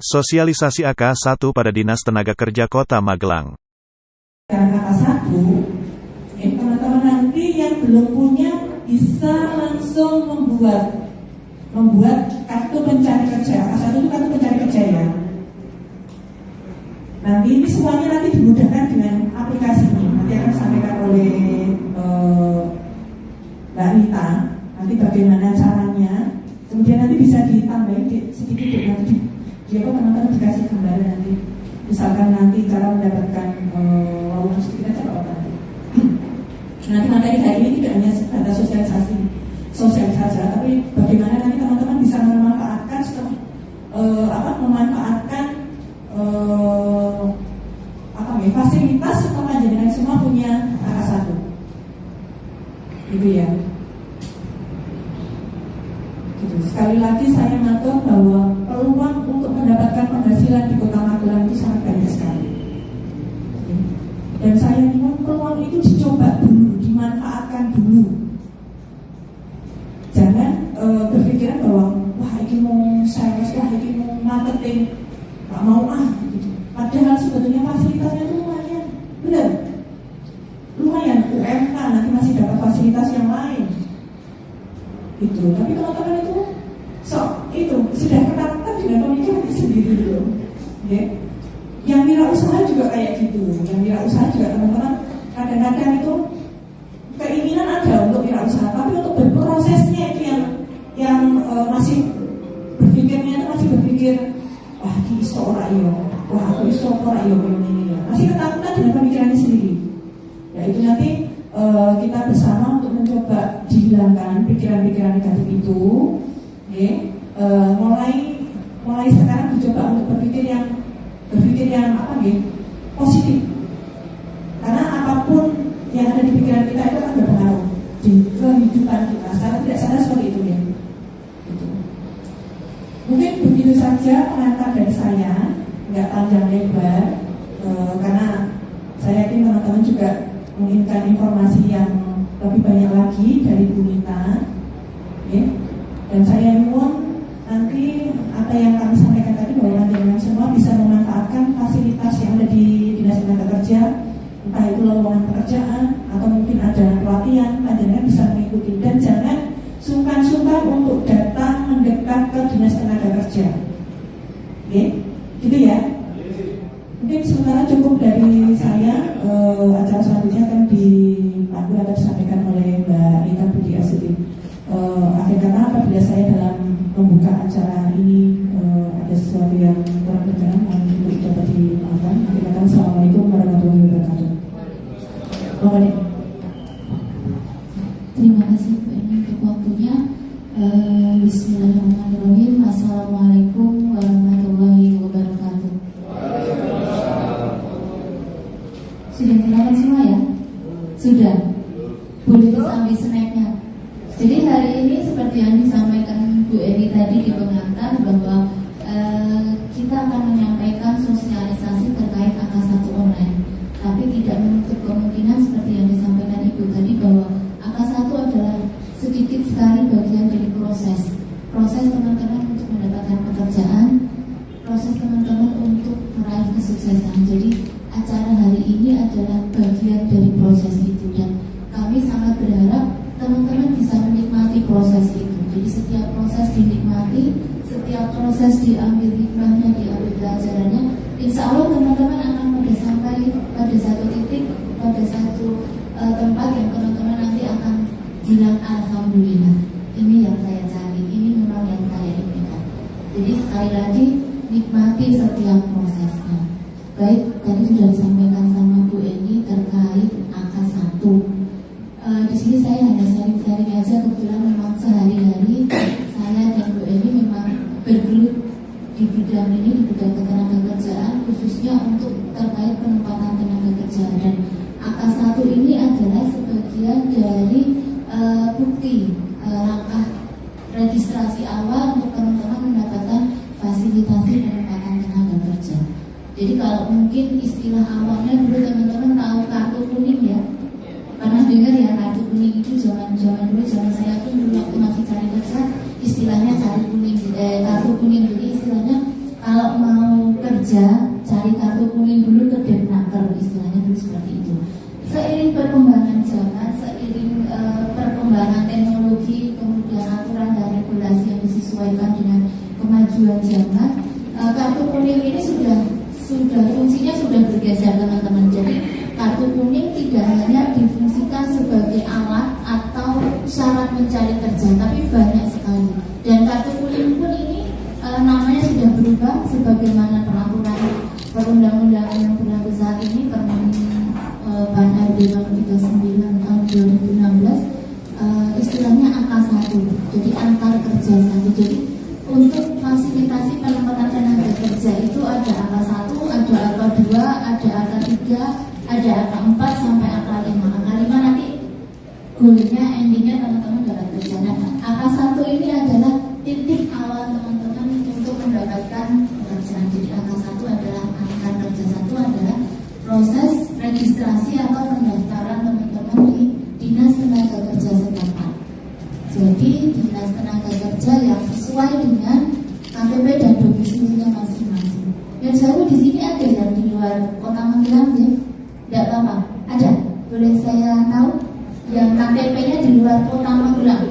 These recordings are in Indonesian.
Sosialisasi AK1 pada Dinas Tenaga Kerja Kota Magelang. AK1, teman-teman nanti yang belum punya bisa langsung membuat kartu pencari kerja. AK1 itu kartu pencari kerja ya. Nanti ini semuanya nanti dimudahkan dengan aplikasi ini. Nanti akan disampaikan oleh Mbak Rita. Nanti bagaimana caranya. Kemudian nanti bisa ditambahin sedikit nanti. Jadi teman-teman dikasih gambaran nanti. Misalkan nanti cara mendapatkan lowongan sedikit aja apa nanti. Nanti materi hari ini tidak hanya sebatas sosialisasi saja, tapi bagaimana nanti teman-teman bisa memanfaatkan fasilitas setelah jadikan semua punya AK1. Gitu ya. Gitu. Sekali lagi saya matur bahwa peluang untuk mendapatkan penghasilan di Kota Magelang itu sangat banyak sekali. Dan saya ingin peluang itu dicoba dulu, dimanfaatkan dulu. Jangan berpikiran bahwa wah ini mau sales, wah ini mau marketing, nggak mau gitu. Padahal sebetulnya fasilitasnya itu lumayan, benar, lumayan. UMK nanti masih dapat fasilitas yang lain, gitu. Tapi teman-teman itu sudah ketakutan dengan pemikiran sendiri dulu, ya. Yang wirausaha juga kayak gitu. Yang wirausaha juga teman-teman kadang-kadang itu keinginan ada untuk wirausaha, tapi untuk berprosesnya itu yang masih berpikir wah ini iso ora yo, wah aku iso ora yo ini ya. Masih ketakutan dengan pemikirannya sendiri. Ya itu nanti kita bersama untuk mencoba dihilangkan pikiran-pikiran negatif itu, ya. Mulai sekarang dicoba untuk berpikir yang positif. Karena apapun yang ada di pikiran kita itu akan berpengaruh di kehidupan kita. Secara tidak sadar seperti itu ya. Gitu. Mungkin begitu saja pengantar dari saya, nggak panjang lebar, karena saya yakin teman-teman juga menginginkan informasi yang lebih banyak lagi dari Bu Nita, ya. Dan saya mohon nanti apa yang kami sampaikan tadi bahwa teman-teman semua bisa memanfaatkan fasilitas yang ada di Dinas Tenaga Kerja, entah itu lowongan pekerjaan atau mungkin ada pelatihan, teman-teman bisa mengikuti. Dan jangan sungkan-sungkan untuk datang mendekat ke Dinas Tenaga Kerja. Oke, gitu ya. Mungkin sementara cukup dari saya. Acara selanjutnya akan dipandu atau disampaikan oleh Mbak Rita Budi Astuti. Akhir kata apabila saya dalam membuka acara ini ada sesuatu yang kurang berkenan, untuk dapat dimaafkan. Akhir kata Assalamualaikum warahmatullahi wabarakatuh. Terima kasih untuk waktunya. Bismillahirrahmanirrahim. Assalamualaikum warahmatullahi wabarakatuh. Sudah kenalan semua ya? Sudah. Boleh disambil snacknya. Jadi hari ini seperti yang disampaikan Bu Eni tadi di pengantar bahwa kita akan menyampaikan sosialisasi terkait AK1 online. Tapi tidak menutup kemungkinan seperti yang disampaikan Ibu tadi bahwa AK1 adalah sedikit sekali bagian dari proses teman-teman untuk mendapatkan pekerjaan, proses teman-teman untuk meraih kesuksesan. Jadi acara hari ini adalah bagian dari proses itu, dan kami sangat berharap teman-teman bisa menikmati proses itu. Jadi setiap proses dinikmati, setiap proses diambil hikmahnya, diambil pelajarannya. Insya Allah teman-teman akan pada sampai pada satu titik, pada satu tempat yang teman-teman nanti akan bilang alhamdulillah, ini yang saya cari, ini memang yang saya inginkan. Jadi sekali lagi nikmati setiap prosesnya. Baik, tadi sudah disampaikan sama Bu Eni terkait AK1. Di sini saya hanya sharing-sharing aja, kebetulan memang sehari-hari saya dan Bu Eni memang bergelut di bidang ini, di bidang ketenaga kerjaan, khususnya untuk terkait penempatan tenaga kerja. Dan AK1 ini adalah sebagian dari bukti langkah registrasi awal untuk teman-teman mendapatkan fasilitasi penempatan tenaga kerja. Jadi kalau mungkin istilah awalnya dulu teman-teman tahu kartu kuning ya, pernah dengar ya kartu kuning itu zaman dulu, zaman saya pun dulu waktu masih cari kerja istilahnya kartu kuning. Jadi istilahnya kalau mau kerja, cari kartu kuning dulu ke Depnaker, istilahnya dulu seperti itu. Seiring perkembangan zaman, seiring perkembangan teknologi, kemudian aturan dan regulasi yang disesuaikan dengan kemajuan zaman, kartu kuning ini sudah fungsinya sudah bergeser, teman-teman. Jadi kartu kuning tidak hanya difungsikan sebagai alat atau syarat mencari kerja, tapi banyak sekali. Dan kartu kuning pun ini namanya sudah berubah sebagaimana peraturan perundang-undangan yang berlaku saat ini, Permen Ban RB nomor 39 tahun 2016, istilahnya angka 1, jadi antar kerja 1. Jadi untuk fasilitasi penempatan tenaga kerja itu ada angka 1, ada angka 2, ada angka 3, ada angka 4 sampai angka 5. Angka 5 nanti goalnya, endingnya teman-teman dapat kerja. Nah, angka 1 ini adalah titik awal teman-teman untuk mendapatkan pekerjaan. Jadi angka 1 adalah angka kerja 1 adalah proses registrasi atau pendaftaran teman-teman di Dinas Tenaga Kerja setempat. Jadi Dinas Tenaga Kerja yang sesuai dengan KTP dan domisilinya masing-masing. Yang jauh di sini ada yang di luar Kota Magelang ya? Tidak apa-apa. Ada? Boleh saya tahu? Yang KTP-nya di luar Kota Magelang,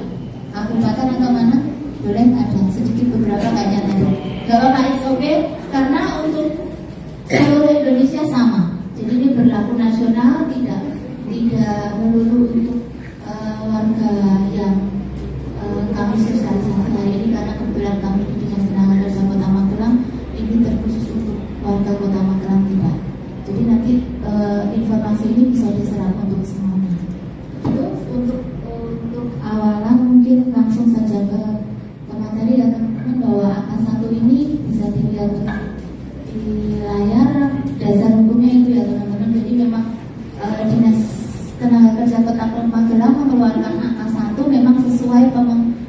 kabupaten atau mana? Boleh ada sedikit beberapa kayaknya ada. Gak apa-apa, it's okay. Karena untuk seluruh Indonesia sama. Jadi ini berlaku nasional, tidak melulu untuk warga yang kami sosialisasi hari ini, karena kebetulan kami di Dinas Tenaga Kerja Kota Magelang ini terkhusus untuk warga Kota Magelang tidak. Jadi nanti informasi ini bisa diserap untuk semuanya. Itu untuk awalan, mungkin langsung saja ke materi ya teman-teman, bahwa angka 1 ini bisa dilihat di layar. Dasar hukumnya itu ya teman-teman. Jadi memang Dinas Tenaga Kerja Kota Magelang mengeluarkan angka 1 memang sesuai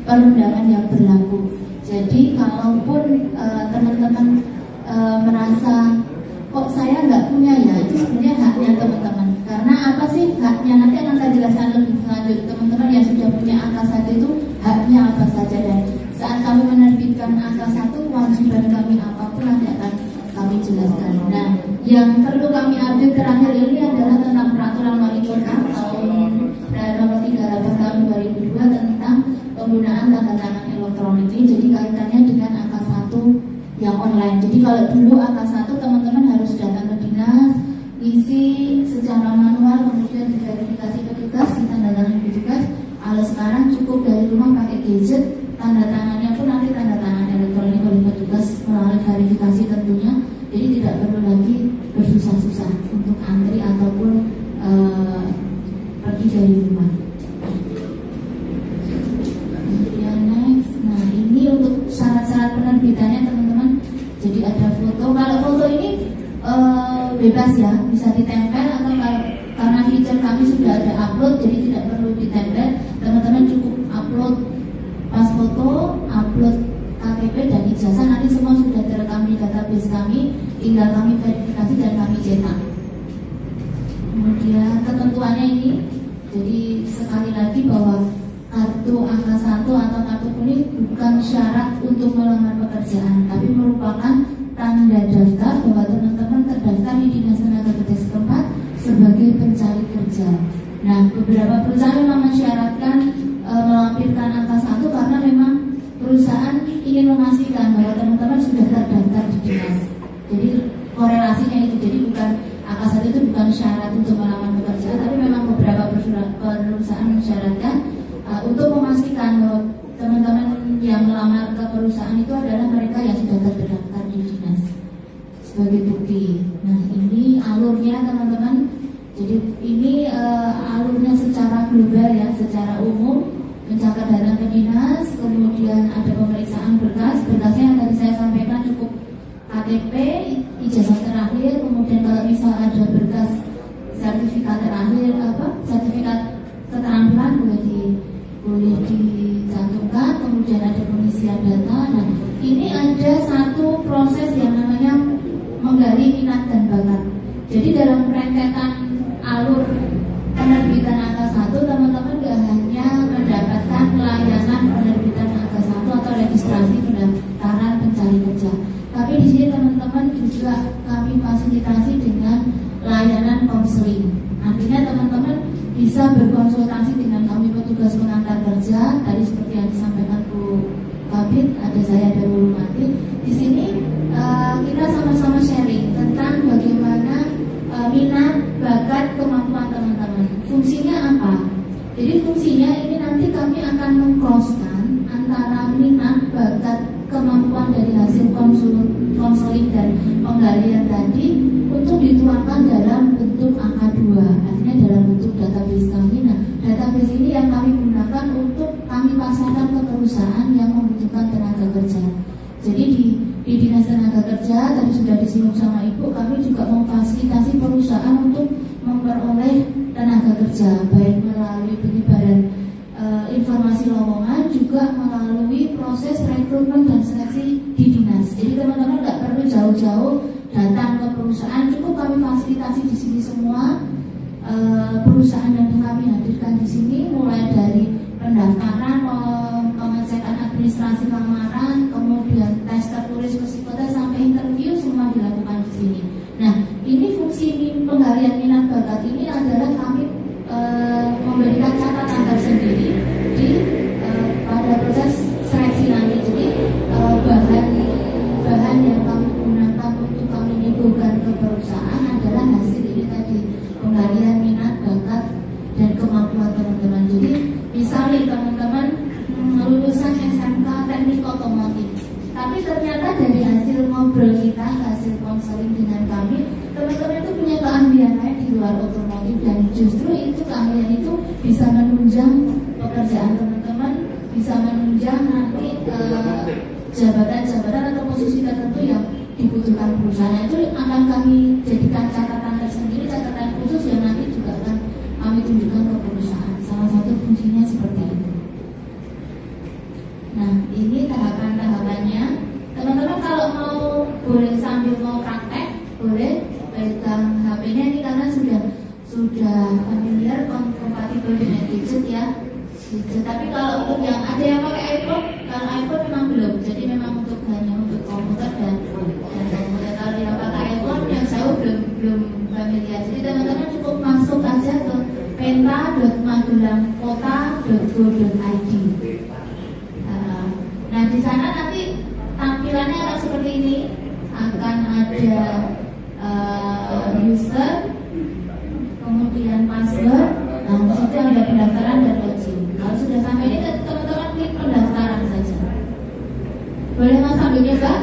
perundangan yang berlaku. Jadi kalaupun teman-teman merasa kok saya nggak punya, ya itu sebenarnya haknya teman-teman. Karena apa sih haknya? Nanti akan saya jelaskan lebih lanjut. Teman-teman yang sudah punya angka 1 itu haknya apa saja, dan saat kami menerbitkan angka 1 kewajiban kami apapun nanti akan kami jelaskan. Nah, yang perlu kami update terakhir ini adalah tentang peraturan wali kota tahun nomor 38 tahun 2002 tentang penggunaan tanda tangan elektronik ini. Jadi kaitannya dengan angka 1 yang online. Jadi kalau dulu angka 1 teman-teman harus datang ke dinas, isi secara manual, kemudian diverifikasi petugas, ditandatangani petugas. Kalau sekarang cukup dari rumah pakai gadget, tanda tangannya pun nanti tanda tangan elektronik oleh petugas melalui verifikasi tentunya. Jadi tidak perlu lagi bersusah-susah untuk antri ataupun pergi dari rumah. Kemudian next, nah ini untuk syarat-syarat penerbitannya teman-teman. Jadi ada foto. Kalau foto ini bebas ya, bisa ditempel, atau kalau karena feature kami sudah ada upload, jadi tidak perlu ditempel. Teman-teman cukup upload pas foto, upload KTP dan ijazah, nanti semua sudah terekam di database kami, tinggal kami verifikasi dan kami cetak. Kemudian ketentuannya ini, jadi sekali lagi bahwa kartu angka 1 atau kartu kuning bukan syarat untuk melamar pekerjaan, tapi merupakan tanda daftar bahwa teman-teman terdaftar di Dinas Tenaga Kerja setempat sebagai pencari kerja. Nah, beberapa perusahaan memang mensyaratkan melampirkan angka 1 karena memang perusahaan ingin memastikan bahwa teman-teman sudah terdaftar di dinas. Jadi korelasinya itu, jadi bukan angka 1 itu bukan syarat untuk melamar pekerjaan, tapi memang beberapa perusahaan mensyaratkan untuk memastikan bahwa teman-teman yang melamar ke perusahaan itu adalah mereka yang sudah terdaftar di dinas sebagai bukti. Nah, ini alurnya teman-teman. Jadi ini alurnya secara global ya, secara umum. Mencatat datang ke dinas, kemudian ada pemeriksaan berkasnya yang tadi saya sampaikan cukup KTP, ijazah terakhir, kemudian kalau misal ada berkas sertifikat terakhir, sertifikat keterampilan boleh dicantumkan, kemudian ada pengisian data. Nah, ini ada satu proses yang namanya menggali minat dan bakat. Jadi dalam rentetan alur penerbitan angka 1, teman-teman gak hanya mendapatkan pelayanan penerbitan angka 1 atau registrasi pendaftaran pencari kerja, tapi di sini Jadi teman-teman juga kami fasilitasi dengan layanan konseling. Artinya teman-teman bisa berkonsultasi dengan kami petugas pengantar kerja. Tadi seperti yang disampaikan Bu Kabit, ada saya dan Bu Rumati. Di sini kita sama-sama sharing tentang bagaimana minat, bakat, kemampuan teman-teman. Fungsinya apa? Jadi fungsinya ini nanti kami akan meng-crosskan antara minat, bakat, kemampuan dari hasil konseling dan penggalian tadi untuk dituangkan dalam bentuk angka 2, artinya dalam bentuk database kami. Nah, database ini yang kami gunakan untuk kami pasarkan ke perusahaan yang membutuhkan tenaga kerja. Jadi di Dinas Tenaga Kerja tadi sudah disinggung sama Ibu, kami juga memfasilitasi perusahaan untuk memperoleh tenaga kerja, baik melalui penyebaran informasi lowongan, juga melalui proses rekrutmen dan seleksi di dinas. Jadi teman-teman nggak perlu jauh-jauh datang ke perusahaan, cukup kami fasilitasi di sini semua. Perusahaan yang kami hadirkan di sini mulai dari pendaftaran, pengecekan administrasi lamaran, kemudian tes tertulis psikotes sampai interview semua dilakukan di sini. Nah, ini fungsi penggalian minat bakat ini adalah kami memberikan catatan tersendiri di pada proses seleksi nanti. Jadi bahan yang kami gunakan untuk kami nyuguhkan ke perusahaan adalah hasil ini tadi, penggalian minat bakat dan kemampuan teman-teman. Jadi misalnya teman-teman lulusan SMK Teknik Otomotif, tapi ternyata dari hasil ngobrol kita, hasil konseling dengan kami, teman-teman itu punya keahlian lain di luar otomotif, dan justru itu keahlian itu bisa menunjang pekerjaan teman-teman, bisa menunjang nanti jabatan-jabatan atau posisi tertentu yang dibutuhkan perusahaan. Itu akan kami jadikan catatan tersendiri, catatan khusus yang nanti juga akan kami tunjukkan ke perusahaan. Salah satu fungsinya seperti itu. Nah, ini tahapan-tahapannya. Teman-teman kalau mau boleh sambil mau praktek, boleh pegang HP-nya ini karena sudah familiar, kompatibel dengan gadget ya. Tapi kalau untuk yang ada yang pakai iPhone, kalau iPhone memang belum. Jadi memang hanya untuk komputer dan komputer. Kalau yang pakai iPhone yang saya belum familiar. Jadi teman-teman cukup masuk aja ke penta.magulangkota.go.id. Nah, di sana nanti tampilannya akan seperti ini. Akan ada user, kemudian password. Nah, di situ ada pendaftaran dan login. Kalau sudah sampai ini, teman-teman klik pendaftaran saja. Boleh Mas sambil nyoba?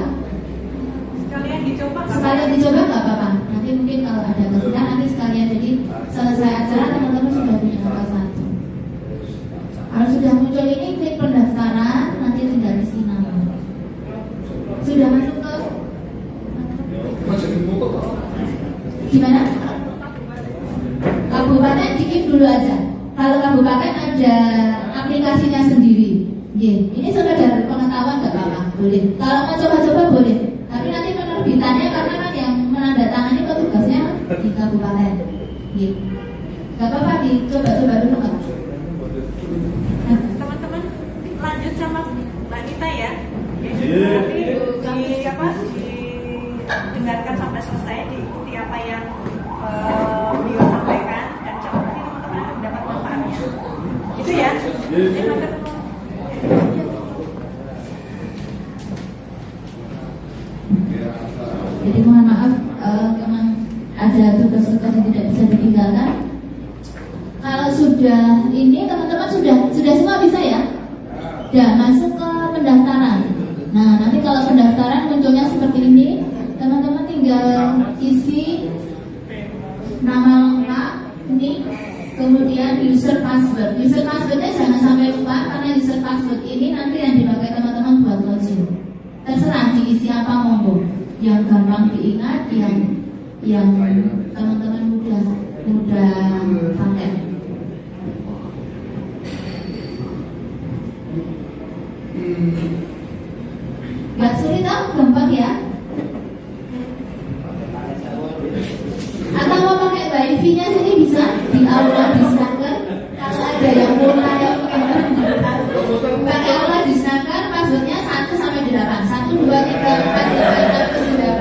Sekalian dicoba nggak apa-apa. Nanti mungkin kalau ada kesulitan nanti sekalian. Jadi selesai acara teman-teman sudah punya angka 1. Kalau sudah muncul ini, klik pendaftaran, nanti tinggal isi nama. Sudah masuk ke gimana? Kabupaten dikit dulu aja. Kalau kabupaten ada aplikasinya sendiri. Ini sekedar pengetahuan nggak apa-apa, boleh. Kalau mau coba-coba boleh. Tapi nanti penerbitannya karena kan yang menandatangani petugasnya di kabupaten. Nggak apa-apa, dicoba-coba dulu kan. Teman-teman lanjut sama Mbak Nita ya. Nanti didengarkan sampai selesai, diikuti apa yang beliau sampaikan, dan nanti teman-teman dapat manfaatnya. Itu ya. Jadi mohon maaf memang ada tugas-tugas yang tidak bisa ditinggalkan. Kalau sudah ini teman-teman sudah semua bisa ya? Sudah masuk ke pendaftaran. Nah, nanti kalau pendaftaran munculnya seperti ini, teman-teman tinggal isi nama lengkap, ini, kemudian user password. User passwordnya jangan sampai lupa, karena user password ini nanti yang dipakai teman-teman buat login. Terserah diisi apa monggo. Yang gampang diingat, yang teman-teman mudah pakai. Gak sulit tau, gampang ya. Atau mau pakai wifi-nya sini bisa di aula di snacker. Kalau ada yang mulai pakai aula di snacker, passwordnya 1 sampai 8, 1, 2, 3, 4, 5, 6, 7, 8.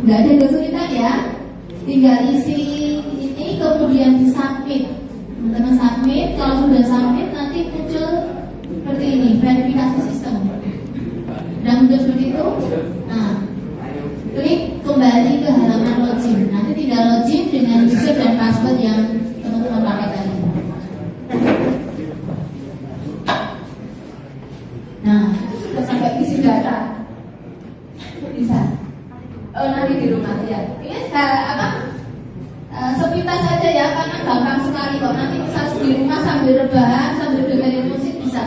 nggak ada kesulitan ya. Tinggal isi ini kemudian disubmit. Teman-teman submit, kalau sudah submit nanti muncul seperti ini, verifikasi sistem. Dan muncul seperti itu. Nah, klik kembali ke halaman login. Nanti tinggal login dengan user dan password yang teman-teman pakai tadi. Nah, sudah sampai isi data. Bisa. Oh, nanti di rumah ya. Ini sepintas saja ya, karena gampang sekali kok. Nanti bisa di rumah sambil rebahan, sambil dengerin musik bisa.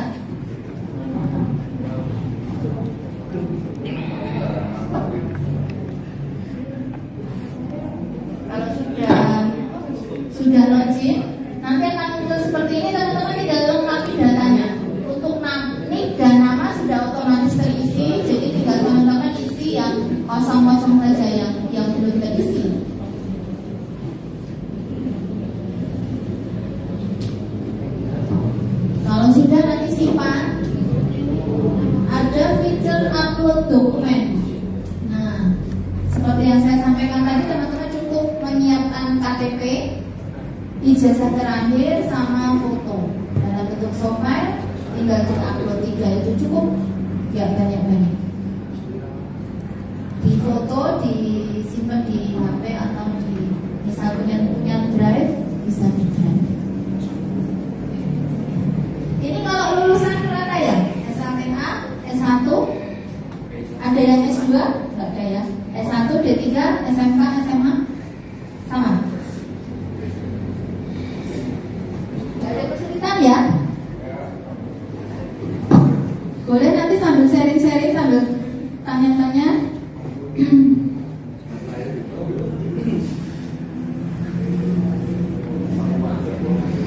Kalau sudah login, nanti akan muncul seperti ini. Teman-teman tinggal lengkapi datanya. Untuk nik dan nama sudah otomatis terisi, jadi tinggal teman-teman isi yang kosong-kosong saja yang belum terisi. Kalau sudah nanti simpan. Ada fitur upload dokumen. Nah, seperti yang saya sampaikan tadi, teman-teman cukup menyiapkan KTP, ijazah terakhir, sama foto dalam bentuk soft file. Tinggal upload 3 itu cukup, ya banyak-banyak. Di foto disimpan di HP atau di misal punya drive, bisa di drive. Ini kalau lulusan rata ya, S1A, S1, ada yang S2, enggak ada ya. S1, D3, SMK, SMA, sama. Enggak ada kesulitan ya. Boleh nanti sambil sharing-sharing, sambil tanya-tanya.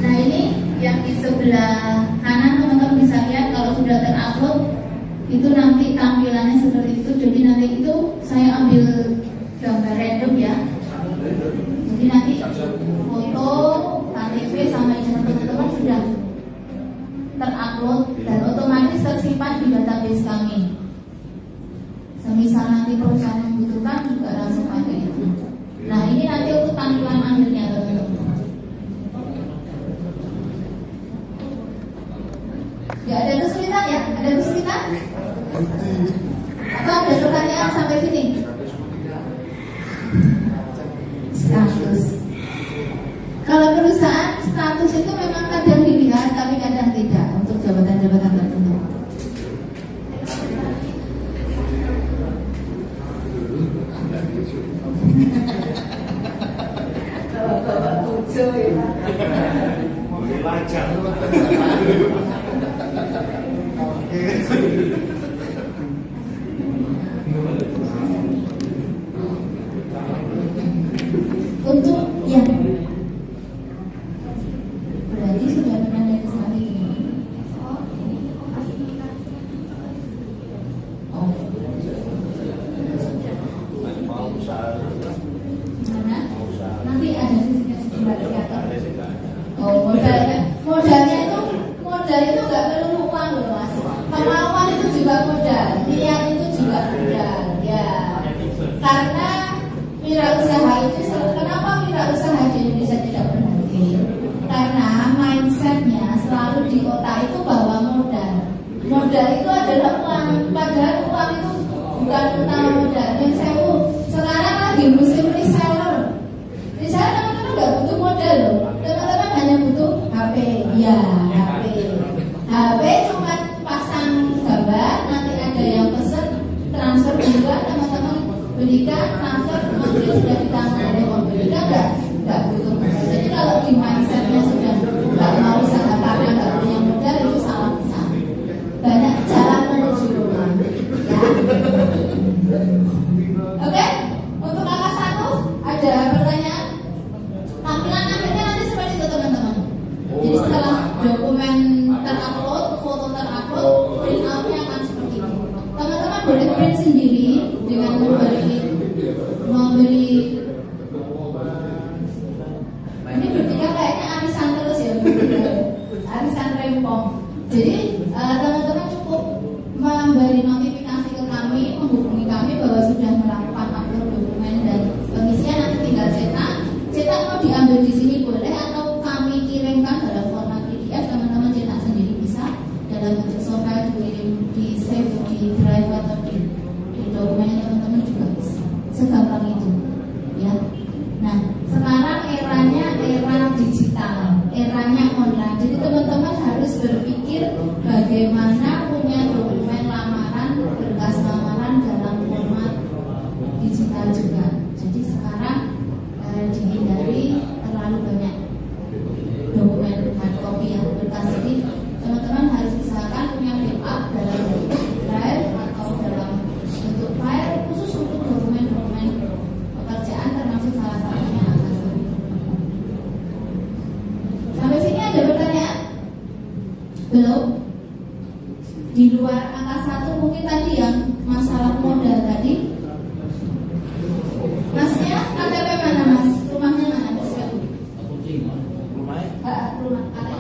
Nah, ini yang di sebelah kanan teman-teman bisa lihat kalau sudah terupload itu nanti tampilannya seperti itu. Jadi nanti itu saya ambil gambar random ya. Jadi nanti foto, KTP sama ijazah teman-teman sudah terupload dan otomatis tersimpan di database kami. Semisal nanti perusahaan membutuhkan juga langsung pakai itu. Nah, ini nanti untuk tampilan akhirnya teman-teman. Gak ada kesulitan ya? Ada kesulitan? Atau ada pertanyaan sampai sini? Status. Kalau perusahaan status itu memang kadang dilihat, tapi kadang tidak untuk jabatan-jabatan tertentu. Untuk yang berarti sudah pernah lihat sekali ini. Oh, mana? Nanti ada sertifikat. Oh, modalnya itu nggak perlu uang loh mas. Kemauan itu juga modal, niat itu juga modal. Ya, karena wirausaha itu kenapa wirausaha di Indonesia tidak berhasil? Karena mindsetnya selalu di otak itu bahwa modal itu adalah uang, padahal uang itu bukan utama modal. Yang saya sekarang lagi musim reseller teman-teman nggak butuh modal loh, teman-teman hanya butuh HP, ya HP cuma pasang gambar, nanti ada yang pesen transfer juga, teman-teman belikan transfer nanti sudah ditangani oleh pembeli, nggak butuh modal. Jadi kalau di mindsetnya sudah nggak mau usaha karena nggak punya modal, itu salah besar. Banyak jalan menuju rumah ya. Oke, untuk angka 1 ada pertanyaan. Tampilan akhirnya nanti seperti itu teman-teman. Jadi setelah dokumen terupload, foto terupload, print outnya akan seperti ini. Teman-teman boleh print sendiri dengan memberi. Ini bertiga kayaknya arisan terus ya, arisan rempong. Jadi teman-teman cukup memberi notifikasi ke kami, menghubungi kami bahwa sudah melakukan upload dokumen di dokumennya teman-teman juga bisa, segampang itu ya. Nah sekarang eranya era digital, eranya online, jadi teman-teman harus berpikir bagaimana punya dokumen lamaran, berkas lamaran dalam format digital juga. Jadi sekarang dihindari terlalu banyak dokumen hard copy yang berkas. Jadi teman-teman harus usahakan punya backup dalam bentuk drive atau dalam bentuk file khusus untuk dokumen-dokumen pekerjaan, termasuk salah satunya angka 1. Sampai sini ada pertanyaan? Belum? Di luar angka 1 mungkin tadi yang masalah modal tadi. Masnya KTP mana mas? Rumahnya mana? Rumah kota.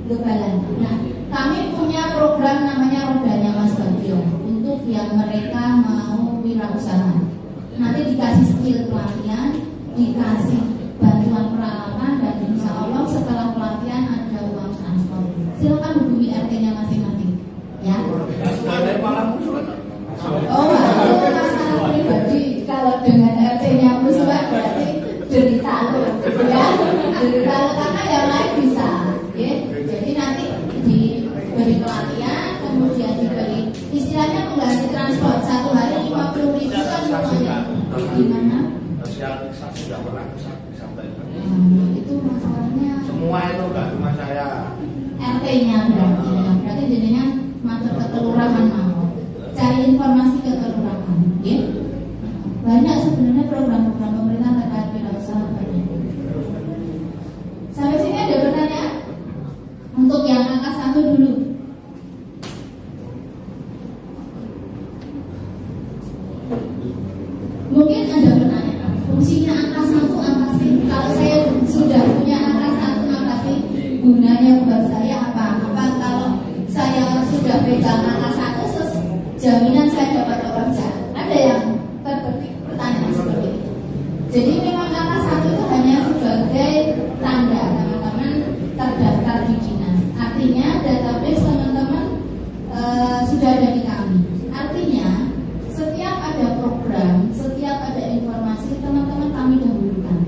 Lebalan. Nah, kami punya program namanya Rodanya Mas Bagio untuk yang mereka mau wirausaha. Nanti dikasih skill pelatihan, dikasih bantuan peralatan, dan insya Allah setelah pelatihan ada uang transport. Silakan hubungi RT-nya masing-masing. Ya. Oh, itu masalah pribadi. Kalau dengan RT-nya musibah berarti derita lo, ya. Derita lo karena yang lain bisa. Ya. Jadi nanti diberi pelatihan, kemudian diberi istilahnya pengganti transport 1 hari 50.000 kan semuanya. Gimana? Sosialisasi sudah pernah disampaikan. Itu masalahnya. Semua itu enggak cuma saya. RT-nya berarti jadinya matur ke kelurahan mau cari informasi ke kelurahan, ya. Banyak sebenarnya program-program pemerintah terkait wirausaha banyak. Sampai sini ada pertanyaan? Untuk yang angka 1 dulu. Mungkin ada pertanyaan. Fungsinya angka 1 apa sih? Kalau saya sudah punya angka 1 apa sih? Gunanya buat saya apa? Apa kalau saya sudah pegang angka 1 jaminan saya dapat pekerjaan? Ada yang terbetik pertanyaan seperti itu. Jadi memang angka 1 itu hanya sebagai tanda teman-teman terdaftar di dinas. Artinya database teman-teman sudah ada di kami. Artinya setiap ada program, setiap ada informasi, teman-teman kami dahulukan.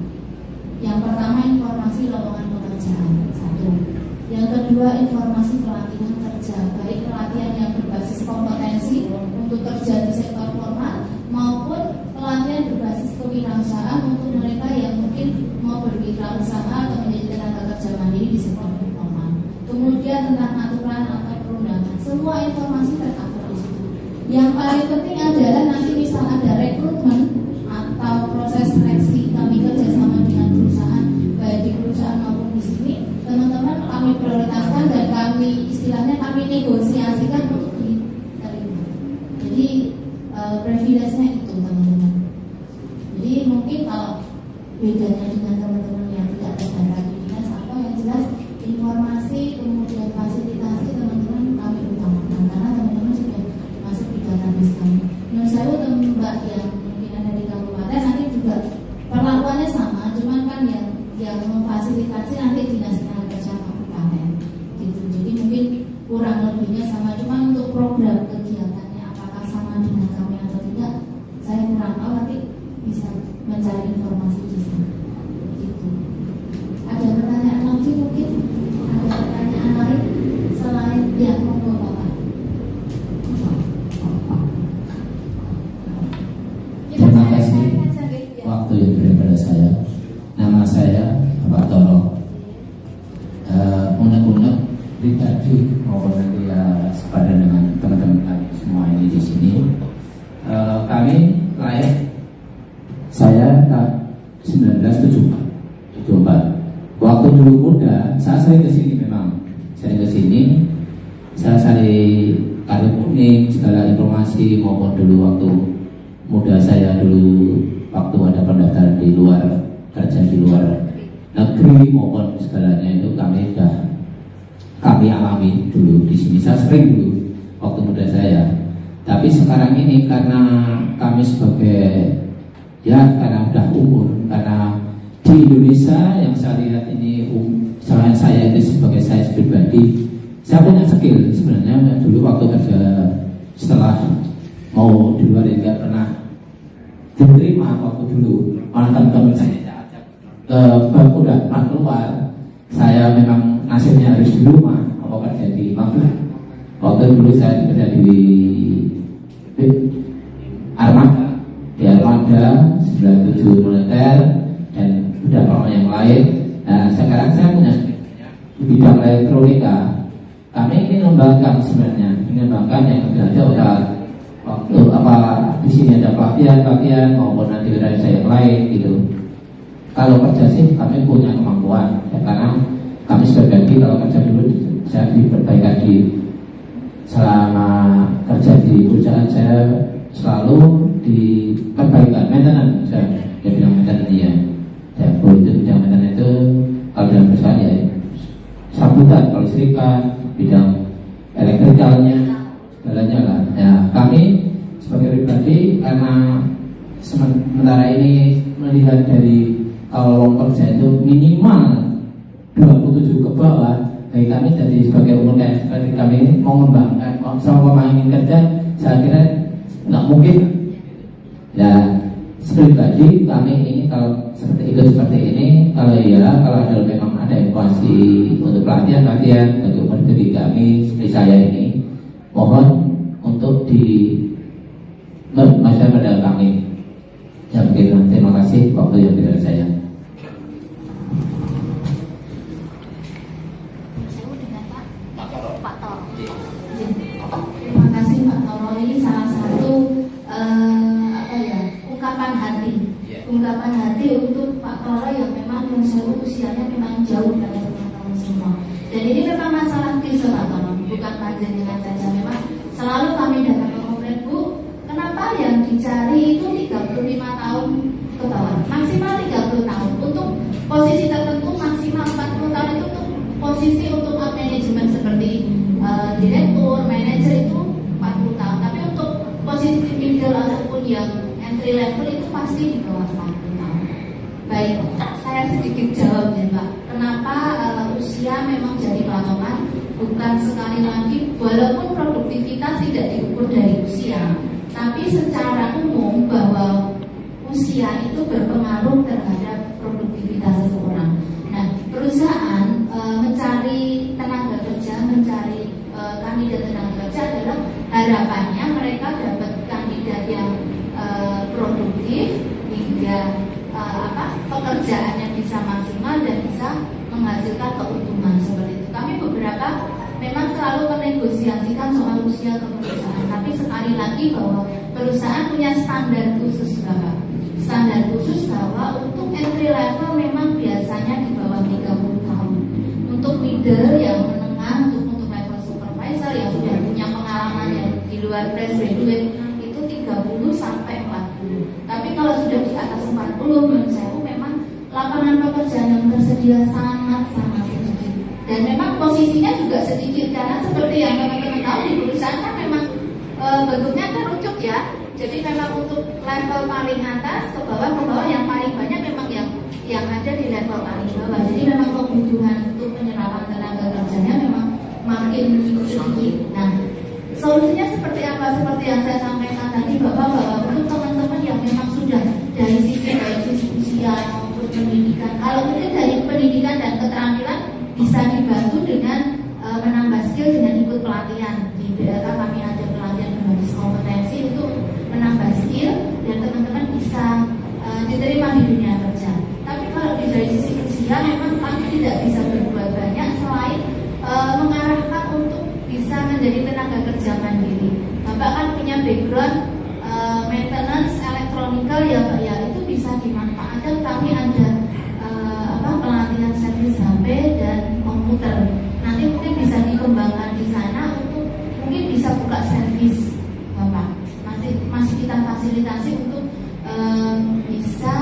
Yang pertama informasi lowongan pekerjaan 1. Yang kedua informasi pelatihan kerja, baik pelatihan yang berbasis kompetensi untuk kerja di sektor formal maupun pelatihan berbasis kewirausahaan untuk mereka yang mungkin mau berwirausaha atau menjadi tenaga kerja mandiri di sektor formal. Kemudian tentang aturan atau perundangan, semua informasi tercover di situ. Yang paling penting adalah nanti misal ada rekrutmen atau proses seleksi, kami kerjasama dengan perusahaan, baik di perusahaan maupun di sini, teman-teman kami prioritaskan dan kami istilahnya kami negosiasikan untuk diterima. Jadi privilege-nya itu teman-teman. Jadi mungkin kalau bedanya dengan teman-teman yang tidak terdaftar di dinas, apa yang jelas informasi kemudian fasilitasi teman-teman kami utamakan karena teman-teman sudah masuk di database kami. Menurut saya mbak yang mungkin ada di kabupaten nanti juga perlakuannya sama, cuman kan yang memfasilitasi nanti dinas tenaga kerja kabupaten gitu. Jadi mungkin kurang lebihnya sama, cuman untuk program kegiatannya apakah sama dengan kami atau tidak saya kurang tahu, nanti bisa mencari informasi di sana gitu. Ada pertanyaan lagi mungkin? Ada pertanyaan lain selain yang monggo Bapak? Terima kasih waktu yang diberikan pada saya. Nama saya Bapak Toro. Unek-unek pribadi maupun nanti sepadan dengan teman-teman kami semua ini di sini. Kami lahir saya 1974. Waktu dulu muda, saya sering kesini memang. Saya kesini, saya cari kartu kuning, segala informasi maupun dulu waktu muda saya dulu waktu ada pendaftaran di luar, kerja di luar negeri maupun segalanya itu kami alami dulu di sini. Saya sering dulu waktu muda saya. Tapi sekarang ini karena kami sebagai karena udah umur, karena di Indonesia yang saya lihat ini selain saya itu sebagai saya pribadi, saya punya skill sebenarnya dulu waktu kerja setelah mau di luar tidak pernah diterima waktu dulu. Malah teman-teman saya ke udah keluar, saya memang nasibnya harus di rumah, apa kerja di pabrik. Waktu dulu saya bekerja di Armada, di Armada 97 moneter dan beberapa orang yang lain. Nah, sekarang saya punya di bidang elektronika. Kami ingin mengembangkan sebenarnya, yang ada waktu apa di sini ada pelatihan maupun nanti ada saya yang lain gitu. Kalau kerja sih kami punya kemampuan ya, karena kami sebagai kalau kerja dulu saya diperbaikan selama kerja di perusahaan saya selalu diperbaikan maintenance, saya bilang maintenance ya. Ya, itu bidang maintenance itu kalau dalam perusahaan ya sambutan, kalau serikat bidang elektrikalnya segalanya lah. Ya, kami sebagai pribadi karena sementara ini melihat dari kalau lowong kerja itu minimal 27 ke bawah, dari kami jadi sebagai umum seperti kami ini mau mengembangkan sama pemain kerja, saya kira nggak mungkin. Ya, pribadi kami ini kalau seperti ini, kalau ada memang ada informasi untuk pelatihan untuk menteri kami seperti saya ini, mohon untuk masyarakat pada kami. Ya, mungkin terima kasih waktu yang dari saya. Terima kasih Pak Toro. Ini salah satu ungkapan hati untuk Pak Toro yang memang usianya memang jauh dari teman-teman semua. Dan ini memang masalah kisah Pak Toro, bukan panjenengan saja. Memang selalu kami dapat komplain, Bu, kenapa yang dicari itu 35 tahun ke bawah, maksimal 30 tahun. Untuk posisi tertentu maksimal 40 tahun itu untuk posisi untuk manajemen seperti direktur, manajer itu 40 tahun. Tapi untuk posisi middle ataupun yang entry level itu pasti di bawah 40 tahun. Baik, saya sedikit jawab ya Pak. Kenapa usia memang jadi patokan? Bukan sekali lagi, walaupun produktivitas tidak diukur dari usia, tapi secara umum bahwa usia itu berpengaruh terhadap produktivitas seseorang. Nah, perusahaan mencari tenaga kerja, mencari kandidat tenaga kerja adalah harapannya mereka dapat kandidat yang produktif hingga pekerjaannya bisa maksimal dan bisa menghasilkan keuntungan seperti itu. Kami beberapa memang selalu menegosiasikan soal usia ke perusahaan, tapi sekali lagi bahwa perusahaan punya standar khusus Bapak. Standar khusus bahwa untuk entry level memang biasanya di bawah 30 tahun. Untuk middle yang menengah, untuk level supervisor yang sudah punya pengalaman yang di luar fresh graduate itu 30 sampai 40. Tapi kalau sudah di atas 40 menurut saya memang lapangan pekerjaan yang tersedia sangat-sangat sedikit. Dan memang posisinya juga sedikit karena seperti yang teman-teman tahu di perusahaan kan memang bentuknya kerucut ya. Jadi memang untuk level paling atas ke bawah yang paling banyak memang yang ada di level paling bawah. Jadi memang kebutuhan untuk penyerapan tenaga kerjanya memang makin sedikit. Nah, solusinya seperti apa? Seperti yang saya sampaikan tadi bahwa untuk teman-teman yang memang sudah dari sisi usia maupun pendidikan, kalau mungkin dari pendidikan dan keterampilan bisa dibantu dengan menambah skill dengan ikut pelatihan. Di BLK kami ada pelatihan berbasis kompetensi untuk menambah skill dan teman-teman bisa diterima di dunia kerja. Tapi kalau dari sisi usia memang kami tidak bisa berbuat banyak selain mengarahkan untuk bisa menjadi tenaga kerja mandiri. Bapak kan punya background maintenance elektronikal ya Pak ya, itu bisa dimanfaatkan. Kami ada pelatihan servis HP dan komputer. Nanti mungkin bisa dikembangkan di sana untuk mungkin bisa buka servis Bapak. Masih kita fasilitasi untuk bisa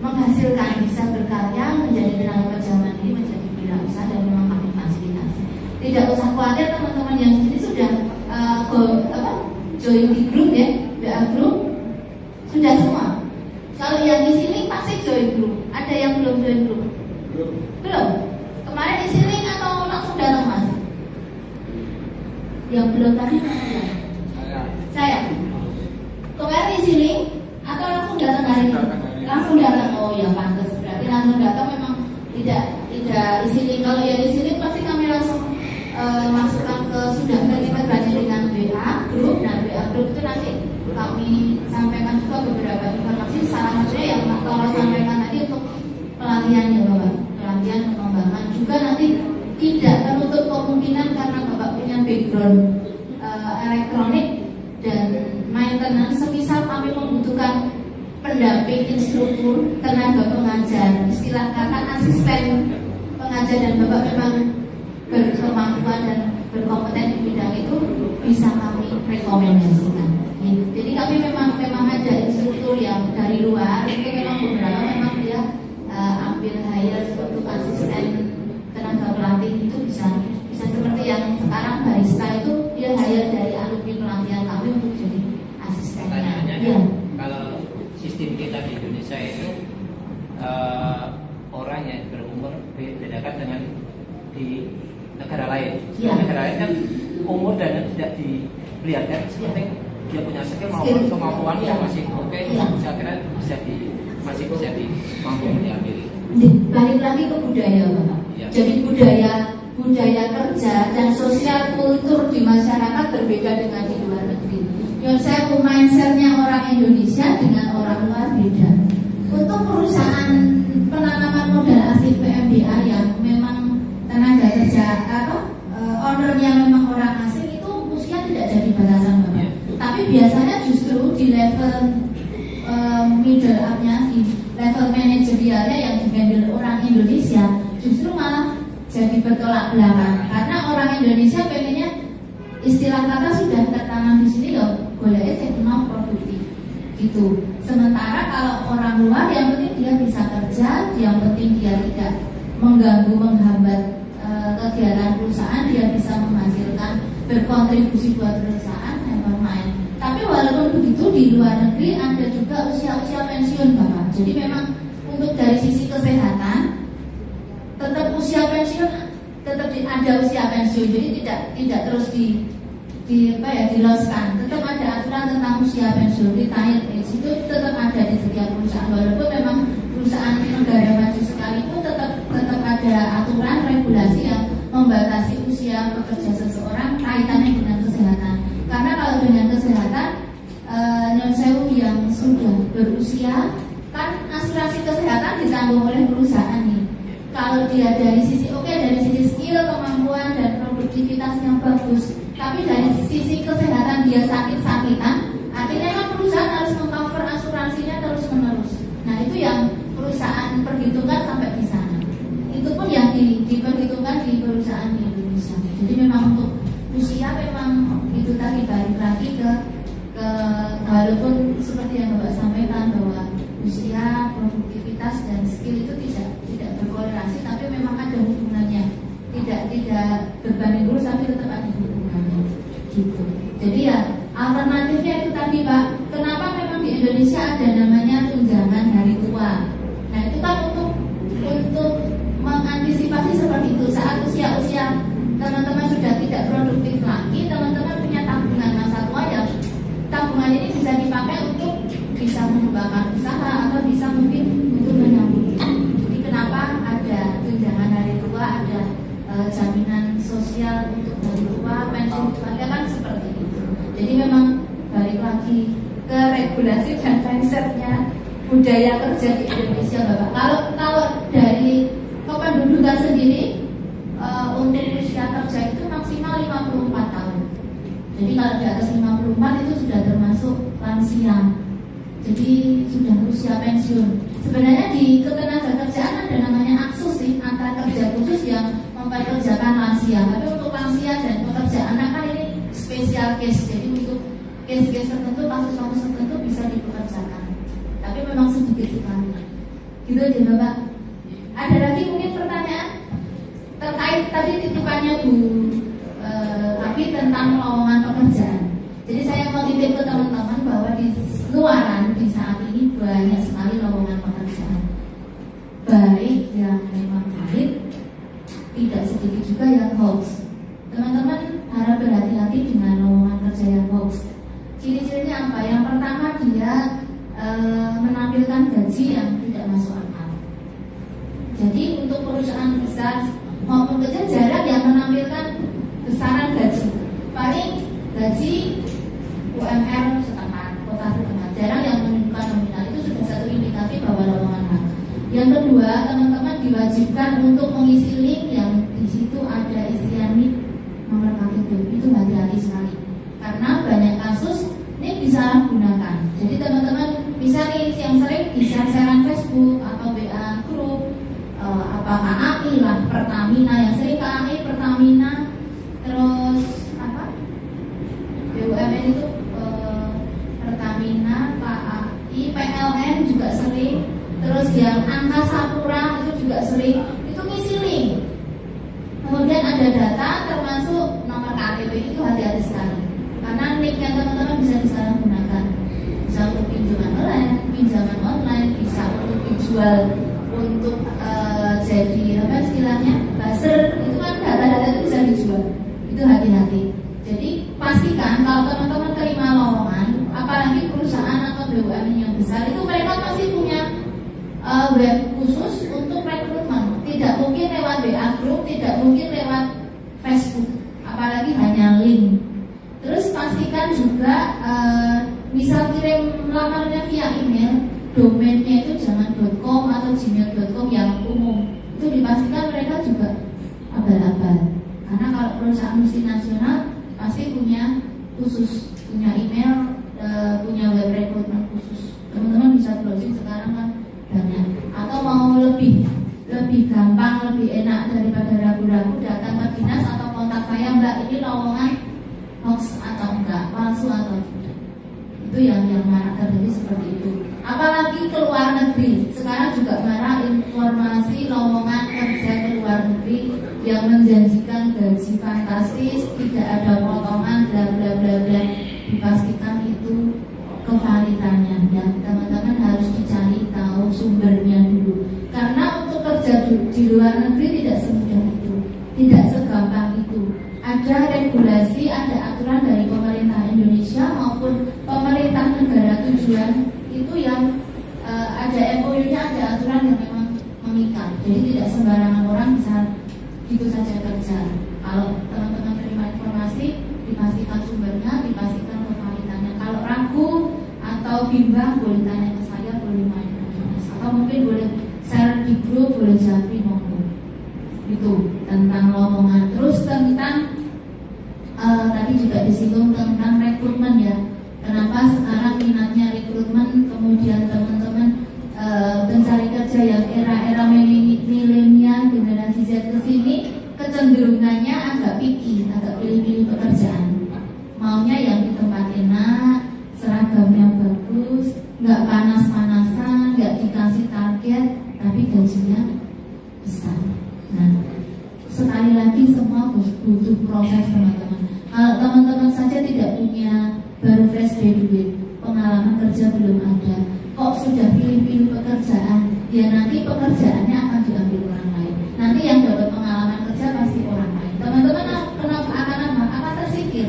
menghasilkan, bisa berkarya menjadi tenaga kerja mandiri, menjadi wirausaha dan memang kami fasilitasi. Tidak usah khawatir teman-teman yang sini sudah join di grup ya, WA grup sudah semua. Kalau yang di sini pasti join grup. Ada yang belum join grup? Belum. Kemarin isi link atau langsung datang Mas? Yang belum tadi mana ya? elektronik dan maintenance, semisal kami membutuhkan pendamping instruktur, tenaga pengajar, istilah kata asisten pengajar, dan Bapak memang berkemampuan dan berkompeten di bidang itu, bisa kami rekomendasikan. Jadi kami memang ada instruktur yang dari luar, itu memang beberapa memang dia ambil hire untuk asisten tenaga pelatih, itu bisa seperti yang sekarang barista itu dia hire dari alumni pelatihan kami untuk jadi asistennya. Pertanyaannya, Ya. Kalau sistem kita di Indonesia itu orang yang berumur bedakan dengan di negara lain. Ya. Di negara lain kan umur dan tidak dilihatkan, seperti dia punya skill maupun kemampuan yang masih oke, saya kira masih bisa mampu diambil. Balik lagi ke budaya, Bapak. Ya. Jadi budaya kerja dan sosial kultur di masyarakat berbeda dengan di luar negeri. Yang saya mindsetnya orang Indonesia dengan orang luar beda. Untuk perusahaan penanaman modal asing PMBA yang memang tenaga kerja ownernya memang orang asing, itu usia tidak jadi batasan, Bapak. Tapi biasanya justru di level middle up-nya, di level manajerialnya yang dihandle orang Indonesia, justru malah jadi bertolak belakang. Karena orang Indonesia pengennya, istilah kata sudah tertanam di sini, ya boleh ekonomi produktif gitu. Sementara kalau orang luar, yang penting dia bisa kerja, yang penting dia tidak mengganggu, menghambat kegiatan perusahaan, dia bisa menghasilkan, berkontribusi buat perusahaan, never mind. Tapi walaupun begitu, di luar negeri ada juga usia-usia pensiun, Bapak. Jadi memang untuk dari sisi kesehatan, tetap usia pensiun, tetap ada usia pensiun. Jadi tidak terus diloskan. Tetap ada aturan tentang usia pensiun, retired age itu tetap ada di setiap perusahaan. Walaupun memang perusahaan negara maju sekalipun tetap ada aturan regulasi yang membatasi usia pekerja seseorang kaitannya dengan kesehatan. Karena kalau dengan kesehatan, non sewu yang sudah berusia, kan asuransi kesehatan ditanggung oleh perusahaan nih. Kalau dia dari sisi dari sisi skill, kemampuan dan produktivitas yang bagus, tapi dari sisi kesehatan dia sakit-sakitan, artinya kan perusahaan harus mengcover asuransinya terus menerus. Nah itu yang perusahaan perhitungkan sampai di sana. Itu pun yang diperhitungkan di perusahaan di Indonesia. Jadi memang untuk usia memang itu tadi, balik lagi ke walaupun seperti yang Bapak sampaikan bahwa usia, produktivitas dan skill itu tidak berkorelasi, tapi memang ada hubungannya. Tidak berbanding lurus, tapi tetap ada hubungannya. Gitu. Jadi ya alternatifnya itu tadi, Pak. Kenapa memang di Indonesia ada namanya tunjangan hari tua? Nah itu kan untuk mengantisipasi seperti itu. Saat usia teman-teman sudah tidak produktif lagi, teman-teman punya tabungan masa tua, yang tabungan ini bisa dipakai untuk bisa mengembangkan usaha atau bisa mungkin untuk menyambung. Jadi kenapa ada tunjangan hari tua, ada jaminan sosial untuk hari tua, pensiun keluarga, kan seperti itu. Jadi memang balik lagi ke regulasi dan mindsetnya budaya kerja di Indonesia, Bapak. Kalau dari kependudukan sendiri, untuk usia kerja itu maksimal 54 tahun. Jadi kalau di atas 54 itu sudah termasuk lansia. Jadi sudah usia pensiun. Sebenarnya di ketenagakerjaan ada namanya aksus sih, antara kerja khusus yang mempekerjakan lansia. Tapi untuk lansia dan pekerja anak kan ini spesial case. Jadi untuk case-case tertentu, kasus-kasus tertentu bisa dipekerjakan. Tapi memang sedikit sekali. Gitu aja, Bapak. Ada lagi mungkin pertanyaan terkait tadi titipannya Bu tapi tentang lowongan pekerjaan. Jadi saya mau titip ke teman-teman bahwa di luaran di saat ini banyak sekali lowongan pekerjaan, baik yang memang baik, tidak sedikit juga yang hoax. Teman-teman harap berhati-hati dengan lowongan kerja yang hoax. Ciri-cirinya apa? Yang pertama, dia menampilkan gaji yang tidak masuk akal. Jadi untuk perusahaan besar maupun kecil jarang yang menampilkan besaran gaji. Paling gaji UMR setengah, kota setengah. Jarang yang menunjukkan nominal. Itu sudah satu indikasi bahwa lowongan hak. Yang kedua, teman-teman diwajibkan untuk mengisi link yang di situ ada isian NIK, nomor KTP. Itu hati-hati sekali. Karena disalahgunakan. Jadi teman-teman bisa nih yang sering di-share-sharean Facebook atau WA grup, apa KAI lah, Pertamina yang sering KAI, Pertamina, terus apa BUMN itu Pertamina, KAI, PLN juga sering, terus yang Angkasa Pura itu juga sering, itu ngisi link. Kemudian ada data termasuk nomor KTP, itu hati-hati sekali. Karena linknya teman-teman bisa disalahgunakan. Bisa untuk pinjaman online, bisa untuk dijual untuk jadi apa istilahnya buzzer, itu kan data-data itu bisa dijual. Itu hati-hati. Jadi pastikan kalau teman-teman terima lowongan, apalagi perusahaan atau BUMN yang besar, itu mereka pasti punya web khusus untuk rekrutmen. Tidak mungkin lewat WA group, tidak mungkin lewat Facebook, apalagi hanya link. Terus pastikan juga misal kirim lamarnya via email, domainnya itu jangan .com atau gmail.com yang umum. Itu dipastikan mereka juga abal-abal. Karena kalau perusahaan multinasional pasti punya khusus, punya email, punya web rekrutmen khusus. Teman-teman bisa browsing sekarang kan banyak. Atau mau lebih gampang, lebih enak daripada ragu-ragu, datang ke dinas atau kontak saya, Mbak, ini lowongan hoax atau enggak, palsu atau tidak. Itu yang marak terjadi seperti itu. Apalagi ke luar negeri. Sekarang juga marak informasi lowongan kerja ke luar negeri yang menjanjikan gaji fantastis, tidak ada potongan, bla bla bla bla. Dipastikan itu kevalitannya, ya teman-teman harus dicari tahu sumbernya dulu. Karena untuk kerja di luar negeri tidak semudah itu, tidak segampang itu. Ada regulasi, ada aturan dari pemerintah Indonesia maupun pemerintah negara tujuan itu yang ada MOU-nya, ada aturan yang memang mengikat. Jadi tidak sembarangan orang bisa gitu saja kerja. Kalau teman-teman terima informasi, dipastikan sumbernya, dipastikan kevalitannya. Kalau ragu atau bimbang, boleh tanya ke saya, boleh main atau mungkin boleh share di grup, boleh japri maupun itu tentang lowongan. Terus tentang tadi juga disinggung tentang rekrutmen, ya. Kenapa sekarang minatnya rekrutmen, kemudian teman-teman pencari kerja yang era milenial generasi Z kesini kecenderungannya agak picky, agak pilih-pilih pekerjaan. Maunya yang di tempat enak, seragamnya bagus, nggak panas-panasan, nggak dikasih target, tapi gajinya besar. Nah, sekali lagi semua butuh proses, teman-teman. Kalau teman-teman saja tidak punya, baru fresh graduate, pengalaman kerja belum ada, kok sudah pilih-pilih pekerjaan, ya nanti pekerjaannya akan diambil orang lain. Nanti yang dapat pengalaman kerja pasti orang lain. Teman-teman akan tersingkir,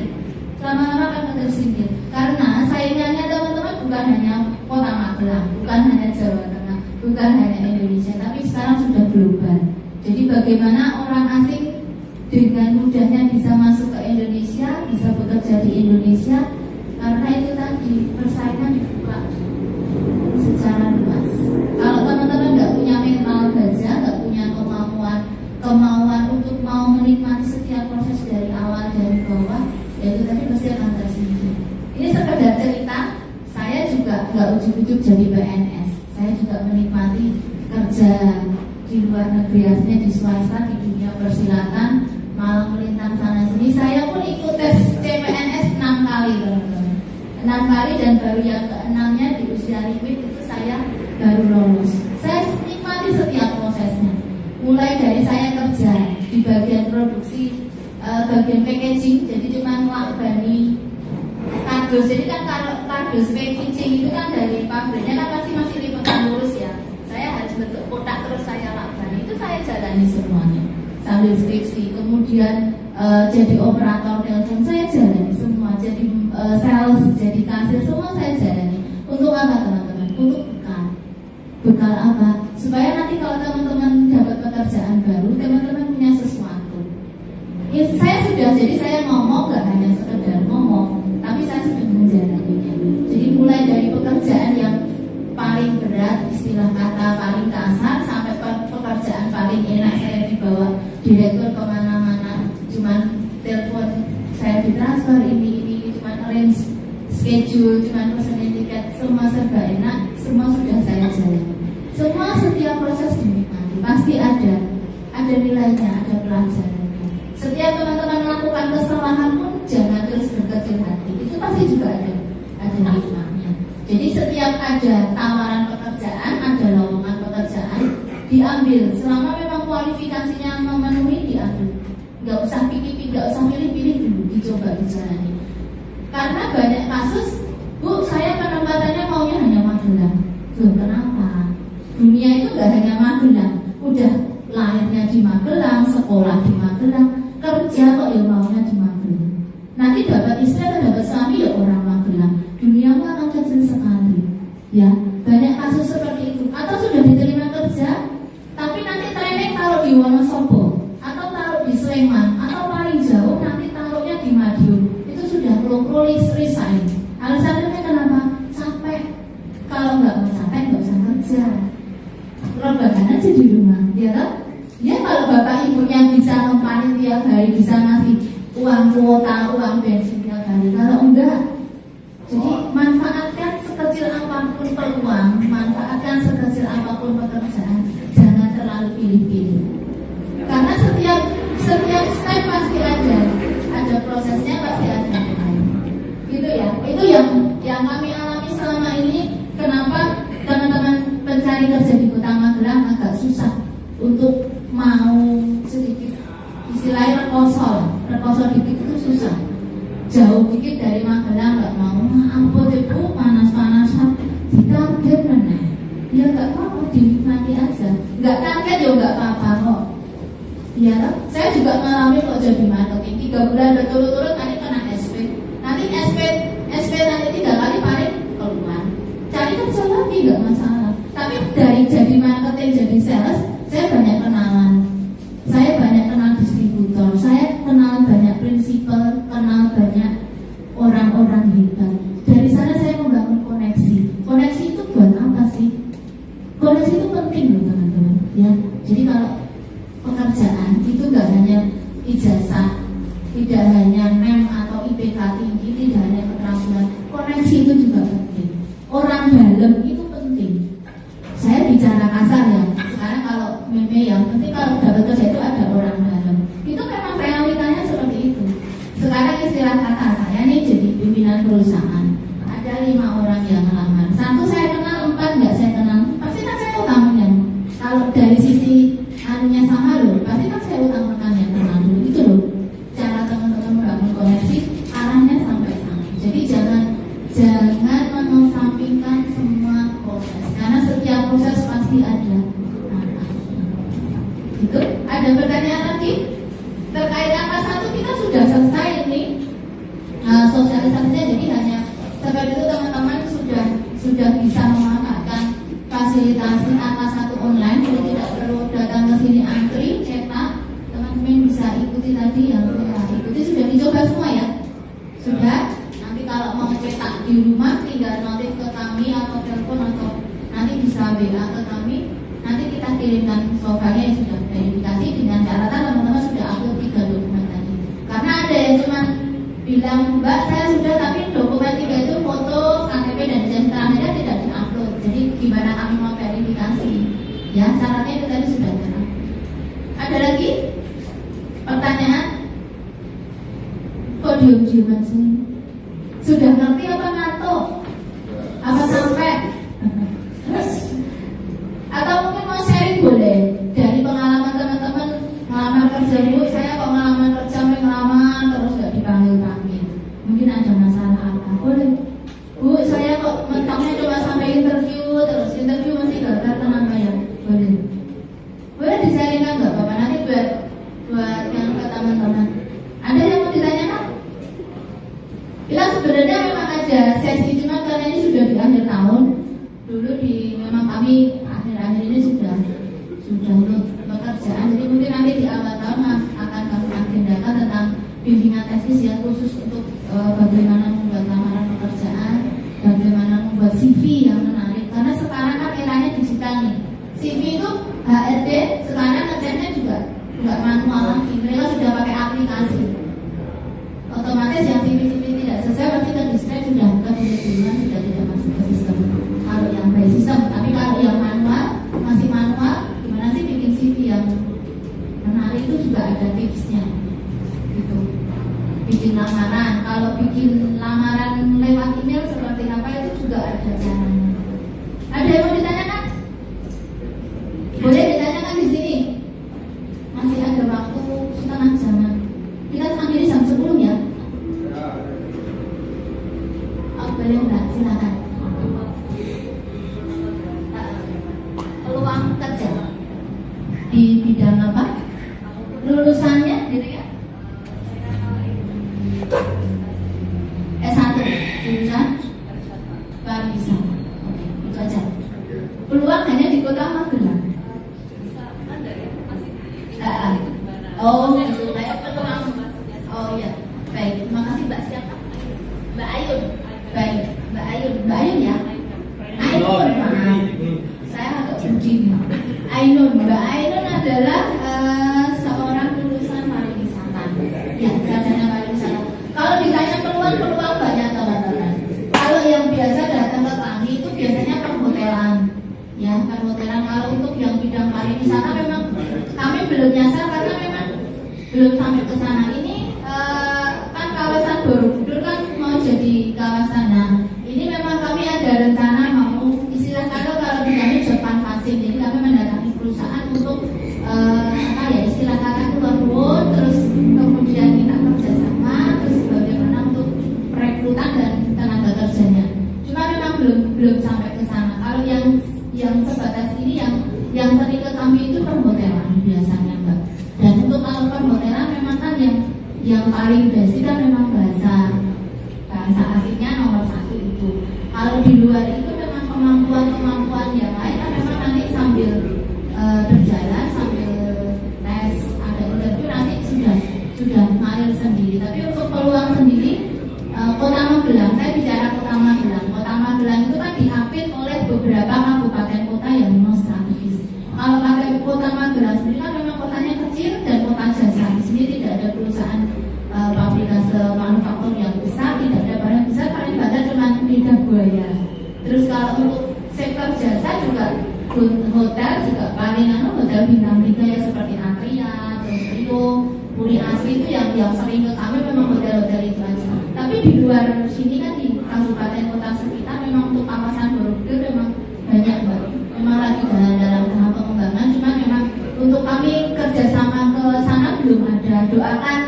lama-lama akan tersingkir. Karena saingannya teman-teman bukan hanya Kota Magelang, bukan hanya Jawa Tengah, bukan hanya Indonesia, tapi sekarang sudah global. Jadi bagaimana orang asing dengan mudahnya bisa masuk ke Indonesia, bisa bekerja di Indonesia, karena itu tadi persaingan dibuka secara luas. Kalau teman-teman nggak punya mental baja, nggak punya kemauan untuk mau menikmati setiap proses dari awal dari bawah, ya itu tadi pasti akan tersingkir. Ini sekedar cerita, saya juga nggak ujuk-ujuk jadi PNS. Saya juga menikmati kerja di luar negeri, artinya di swasta, di dunia persilatan, malah melintang sana sini. Saya pun ikut tes CPNS 6 kali, teman-teman. 6 kali, dan baru yang ke-6-nya di usia limit itu saya baru lolos. Saya nikmati setiap prosesnya. Mulai dari saya kerja di bagian produksi, bagian packaging, jadi cuma melakbani kardus. Jadi kan kalau kardus packaging itu kan dari pabriknya kan pasti masih lipetan lurus, ya. Saya harus bentuk kotak terus saya lakbani. Itu saya jalani semuanya sambil skripsi. Kemudian jadi operator telepon saya jalani semua. Jadi sales, jadi kasir, semua saya jalani. Untuk apa, teman-teman? Untuk bekal. Bekal apa? Supaya nanti kalau teman-teman dapat pekerjaan baru, teman-teman punya sesuatu. Ya, jadi saya ngomong gak hanya sekedar ngomong, tapi saya sudah menjalaninya. Jadi mulai dari pekerjaan yang paling berat, istilah kata paling kasar, sampai pekerjaan paling enak, saya dibawa direktur kemana-mana, cuman telepon saya ditransfer ini cuman arrange schedule, cuma pesenin tiket, semua serba enak, semua sudah saya jalani. Semua setiap proses dinikmati, pasti ada nilainya, ada pelajarannya. Setiap teman-teman melakukan kesalahan pun jangan terus berkecil hati, itu pasti juga ada hikmahnya. Jadi setiap ada tawaran pekerjaan, ada lowongan pekerjaan, diambil. Selama memang kualifikasinya memenuhi, diambil. Nggak usah pikir-pikir, nggak usah pilih-pilih dulu, dicoba dijalani. Karena banyak kasus, Bu, saya penempatannya maunya hanya Magelang. Loh, kenapa? Dunia itu nggak hanya Magelang, udah lahirnya di Magelang, sekolah di Magelang, kerja kok ya maunya di Magelang. Nanti dapat istri atau dapat suami ya orang Magelang. Dunia akan kecil sekali. Ya, banyak kasus seperti itu. Atau sudah diterima kerja, tapi nanti training taruh di Wonosobo, atau taruh di Sleman, atau paling jauh nanti taruhnya di Madiun. Itu sudah resign. Alasannya kenapa? Capek. Kalau nggak mau capek nggak usah kerja. Rebahan aja di rumah, ya kan? Ya kalau bapak ibunya bisa nempatin tiap hari, bisa ngasih uang kuota, uang bensin tiap hari. Kalau enggak, jadi manfaatkan sekecil apapun peluang, manfaatkan sekecil apapun pekerjaan, jangan terlalu pilih-pilih. Karena setiap step pasti ada prosesnya, pasti ada. Gitu ya. Itu yang kami alami selama ini. Kenapa teman-teman pencari kerja di Kota Magelang agak susah untuk mau sedikit istilahnya rekoso dikit itu susah. Jauh dikit dari Magelang nggak mau, ampun ibu panas-panasan ditarget mana? Ya nggak apa-apa, dinikmati aja. Nggak target ya nggak apa-apa kok. Ya, saya juga mengalami kok jadi marketing 3 bulan berturut-turut nanti kena SP. Nanti SP nanti 3 kali paling keluar. Cari kerja lagi nggak masalah. Tapi dari jadi marketing jadi sales, saya banyak kenalan. Saya banyak kenal distributor, saya kenal banyak prinsipal, kenal banyak orang-orang hebat. Dari sana saya membangun koneksi. Koneksi itu buat apa sih? Koneksi itu penting loh teman-teman. Ya, jadi kalau pekerjaan itu nggak hanya ijazah, tidak hanya NEM atau IPK tinggi, tidak hanya keterampilan. Koneksi itu juga penting. Orang dalam itu penting. Saya bicara kasar ya. Sekarang kalau meme yang penting kalau dapat kerja itu ada orang dalam. Itu memang realitanya seperti itu. Sekarang istilah kata saya nih jadi pimpinan perusahaan. Ada 5 orang yang melamar. 1 saya kenal, 4 nggak saya kenal. Pasti kan saya utangnya. Kalau dari sisi anunya sama loh, pasti kan saya utang yang kenal dulu. Itu loh cara teman-teman membangun koneksi, arahnya sampai sana. Jadi jangan mengesampingkan semua proses, karena setiap proses pasti ada. Itu ada pertanyaan lagi terkait angka 1 kita sudah selesai ini sosialisasinya. Jadi hanya seperti itu teman-teman sudah bisa memanfaatkan fasilitasi angka 1 online. Jadi tidak perlu datang ke sini antri cetak, teman-teman bisa ikuti tadi yang saya ikuti. Sudah dicoba semua ya? Sudah. Nanti kalau mau cetak di rumah tinggal notif ke kami atau telepon atau nanti bisa WA ke kami. Nanti kita kirimkan softwarenya yang sudah verifikasi dengan catatan teman-teman sudah upload 3 dokumen tadi. Karena ada yang cuma bilang Mbak saya sudah, tapi dokumen 3 itu foto, KTP dan izin terakhirnya tidak diupload. Jadi gimana kami mau verifikasi? Ya syaratnya itu tadi sudah ada. Ada lagi pertanyaan? Kok diem-dieman sini? Sudah ngerti apa ngantuk? Apa sampai? Atau mungkin mau sharing boleh dari pengalaman teman-teman ngelamar kerja. Bu, saya kok ngelamar kerja ngelamar terus gak dipanggil-panggil. Mungkin ada masalah apa? Boleh. Bu, saya kok mentoknya cuma sampai interview terus interview masih gagal teman saya. Boleh. Boleh di-sharingkan nggak Bapak? Nanti buat yang ke teman-teman. Ada yang mau ditanyakan? Bilang sebenarnya memang ada sesi, cuma karena ini sudah di akhir tahun. Dulu memang kami akhir-akhir ini sudah untuk pekerjaan. Jadi mungkin nanti di awal tahun akan kami agendakan tentang bimbingan teknis yang khusus untuk bagaimana membuat lamaran pekerjaan, bagaimana membuat CV yang menarik. Karena sekarang kan eranya digital nih. CV itu HRD sekarang ngeceknya juga nggak manual lagi. Mereka sudah pakai aplikasi. Otomatis yang CV tidak sesuai pasti ke display sudah ke lewat email seperti apa itu juga ada caranya. Ada yang mau ditanyakan? Boleh ditanyakan di sini. Masih ada waktu setengah jaman. Kita akhiri jam 10 ya. Oh, boleh enggak? Silakan. Peluang kerja di bidang apa? Lulusannya gitu ya? S1 jurusan pariwisata. Oke, itu aja. Peluang hanya di Kota Magelang. Oh, gitu. Kayak peluang. Oh iya. Baik, terima kasih Mbak siapa? Mbak Ayun. Baik, Mbak Ayun. Mbak Ayun ya? Ayun, maaf. Saya agak budi. Ainun, Mbak Ainun adalah seorang lulusan pariwisata. Ya, sarjana pariwisata. Kalau ditanya peluang banyak teman-teman. Kalau yang biasa datang ke kami itu biasanya perhotelan. Ya, perhotelan. Kalau untuk yang bidang pariwisata memang kami belum nyasar karena memang belum sampai ke sana. Ini kan kawasan Borobudur kan mau jadi kawasan. Nah, ini memang kami ada rencana mau istilah kalau di kami Jepang vaksin. Jadi kami mendatangi perusahaan untuk istilah kata keluar terus kemudian kita kerjasama terus bagaimana untuk perekrutan dan tenaga kerjanya. Cuma memang belum sampai ke sana. Kalau yang sebatas ini yang sering ke kami itu perhotelan biasanya Mbak. Dan untuk kalau perhotelan memang kan yang paling basic kan memang bahasa asingnya nomor 1 itu. Kalau di luar itu memang kemampuan yang lain kan memang nanti sambil berjalan sambil tes ada interview nanti sudah ngalir sendiri. Tapi untuk peluang sendiri Kota Magelang, saya bicara Kota Magelang. Kota Magelang itu kan diapit oleh beberapa kabupaten kota yang memang strategis. Kalau pakai Kota Magelang sendiri kan memang kotanya kecil dan kota jasa. Di sini tidak ada perusahaan pabrikase manufaktur yang besar, tidak ada barang besar, paling banyak cuma lidah buaya. Terus kalau untuk sektor jasa juga hotel juga paling hotel bintang 3 ya seperti Atria, terus Rio, Puri Asri itu yang sering ke kami memang hotel-hotel itu aja. Tapi di luar sini kan di kabupaten kota sekitar memang untuk kawasan Borobudur memang banyak Mbak. Memang lagi dalam tahap pengembangan, cuma memang untuk kami kerjasama ke sana belum ada. Doakan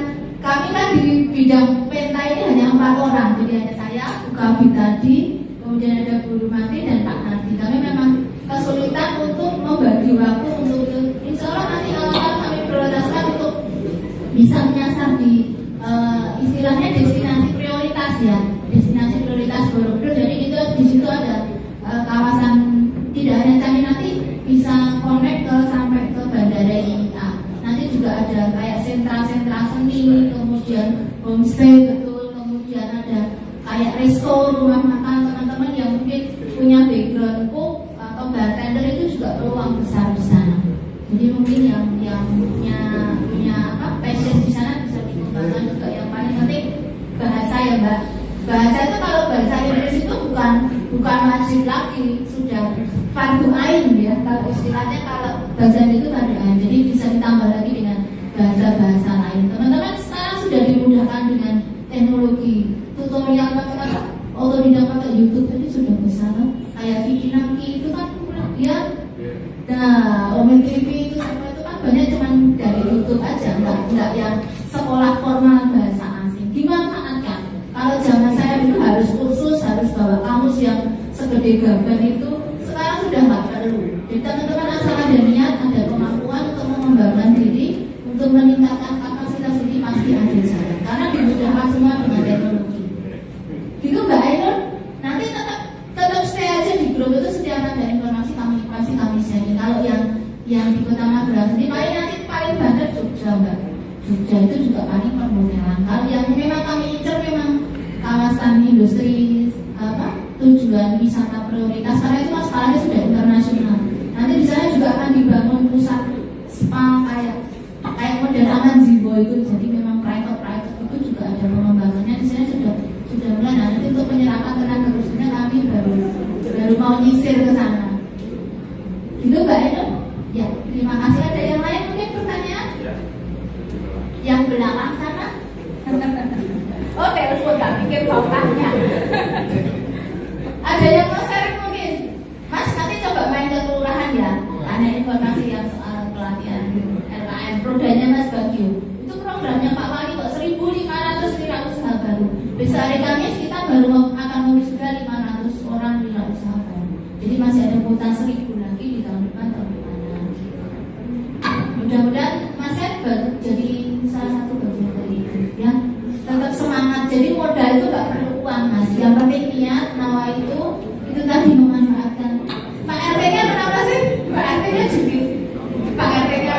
kami kan di bidang penta ini hanya 4 orang, jadi ada saya, Kabit tadi, kemudian ada Bu Rumati dan Pak Nardi. Kami memang kesulitan untuk membagi waktu untuk insya Allah nanti awal kami prioritaskan untuk bisa menyasar di istilahnya destinasi prioritas ya, destinasi prioritas Borobudur. Jadi itu di situ ada kawasan tidak hanya kami nanti bisa connect sampai ke bandara IIA. Nanti juga ada kayak sentra-sentra seni, kemudian homestay betul, kemudian ada kayak resto, rumah makan teman-teman yang mungkin punya background cook atau bartender itu juga peluang besar di sana. Jadi mungkin yang punya passion di sana bisa dikembangkan juga. Yang paling penting bahasa ya Mbak. Bahasa itu kalau bahasa Inggris itu bukan wajib lagi, sudah fardu ain ya. Kalau istilahnya kalau bahasa itu fardu ain. Jadi bisa ditambah lagi dengan bahasa-bahasa lain. Teman-teman sekarang sudah dimudahkan dengan teknologi. Tutorial pakai apa? Otodidak pakai YouTube ini sudah besar. Kayak Vicky Naki itu kan dia. Nah, Omen TV itu semua itu kan banyak cuman dari YouTube aja, enggak yang sekolah formal bahasa asing. Dimanfaatkan. Kalau zaman saya itu harus kursus, harus bawa kamus yang segede gaban itu, sekarang sudah nggak perlu. Jadi teman-teman asal ada niat, ada kemampuan untuk mengembangkan diri, untuk meningkatkan kapasitas diri pasti ada jalan. Karena dimudahkan semua dengan teknologi. Gitu Mbak Ainun, nanti tetap stay aja di grup itu, setiap ada informasi kami sharing. Kalau yang di Kota Magelang sendiri paling banyak Jogja Mbak. Jogja itu juga paling perhotelan. Kalau yang memang kami incer memang kawasan industri tujuan wisata prioritas, karena itu masalahnya sudah internasional. Nanti di sana juga akan dibangun pusat spa kayak model Aman Jibo itu. Jadi memang private itu juga ada pengembangannya di sana sudah mulai. Nanti untuk penyerapan tenaga kerjanya kami baru mau nyisir ke sana. Itu Mbak Edo. Ya, terima kasih. Ada yang lain mungkin pertanyaan? Ya. Yang belakang sana. Oh, telepon tak pikir bapaknya. Nawa itu tadi memanfaatkan Pak RT-nya kenapa sih? Pak RT-nya juga Pak RT-nya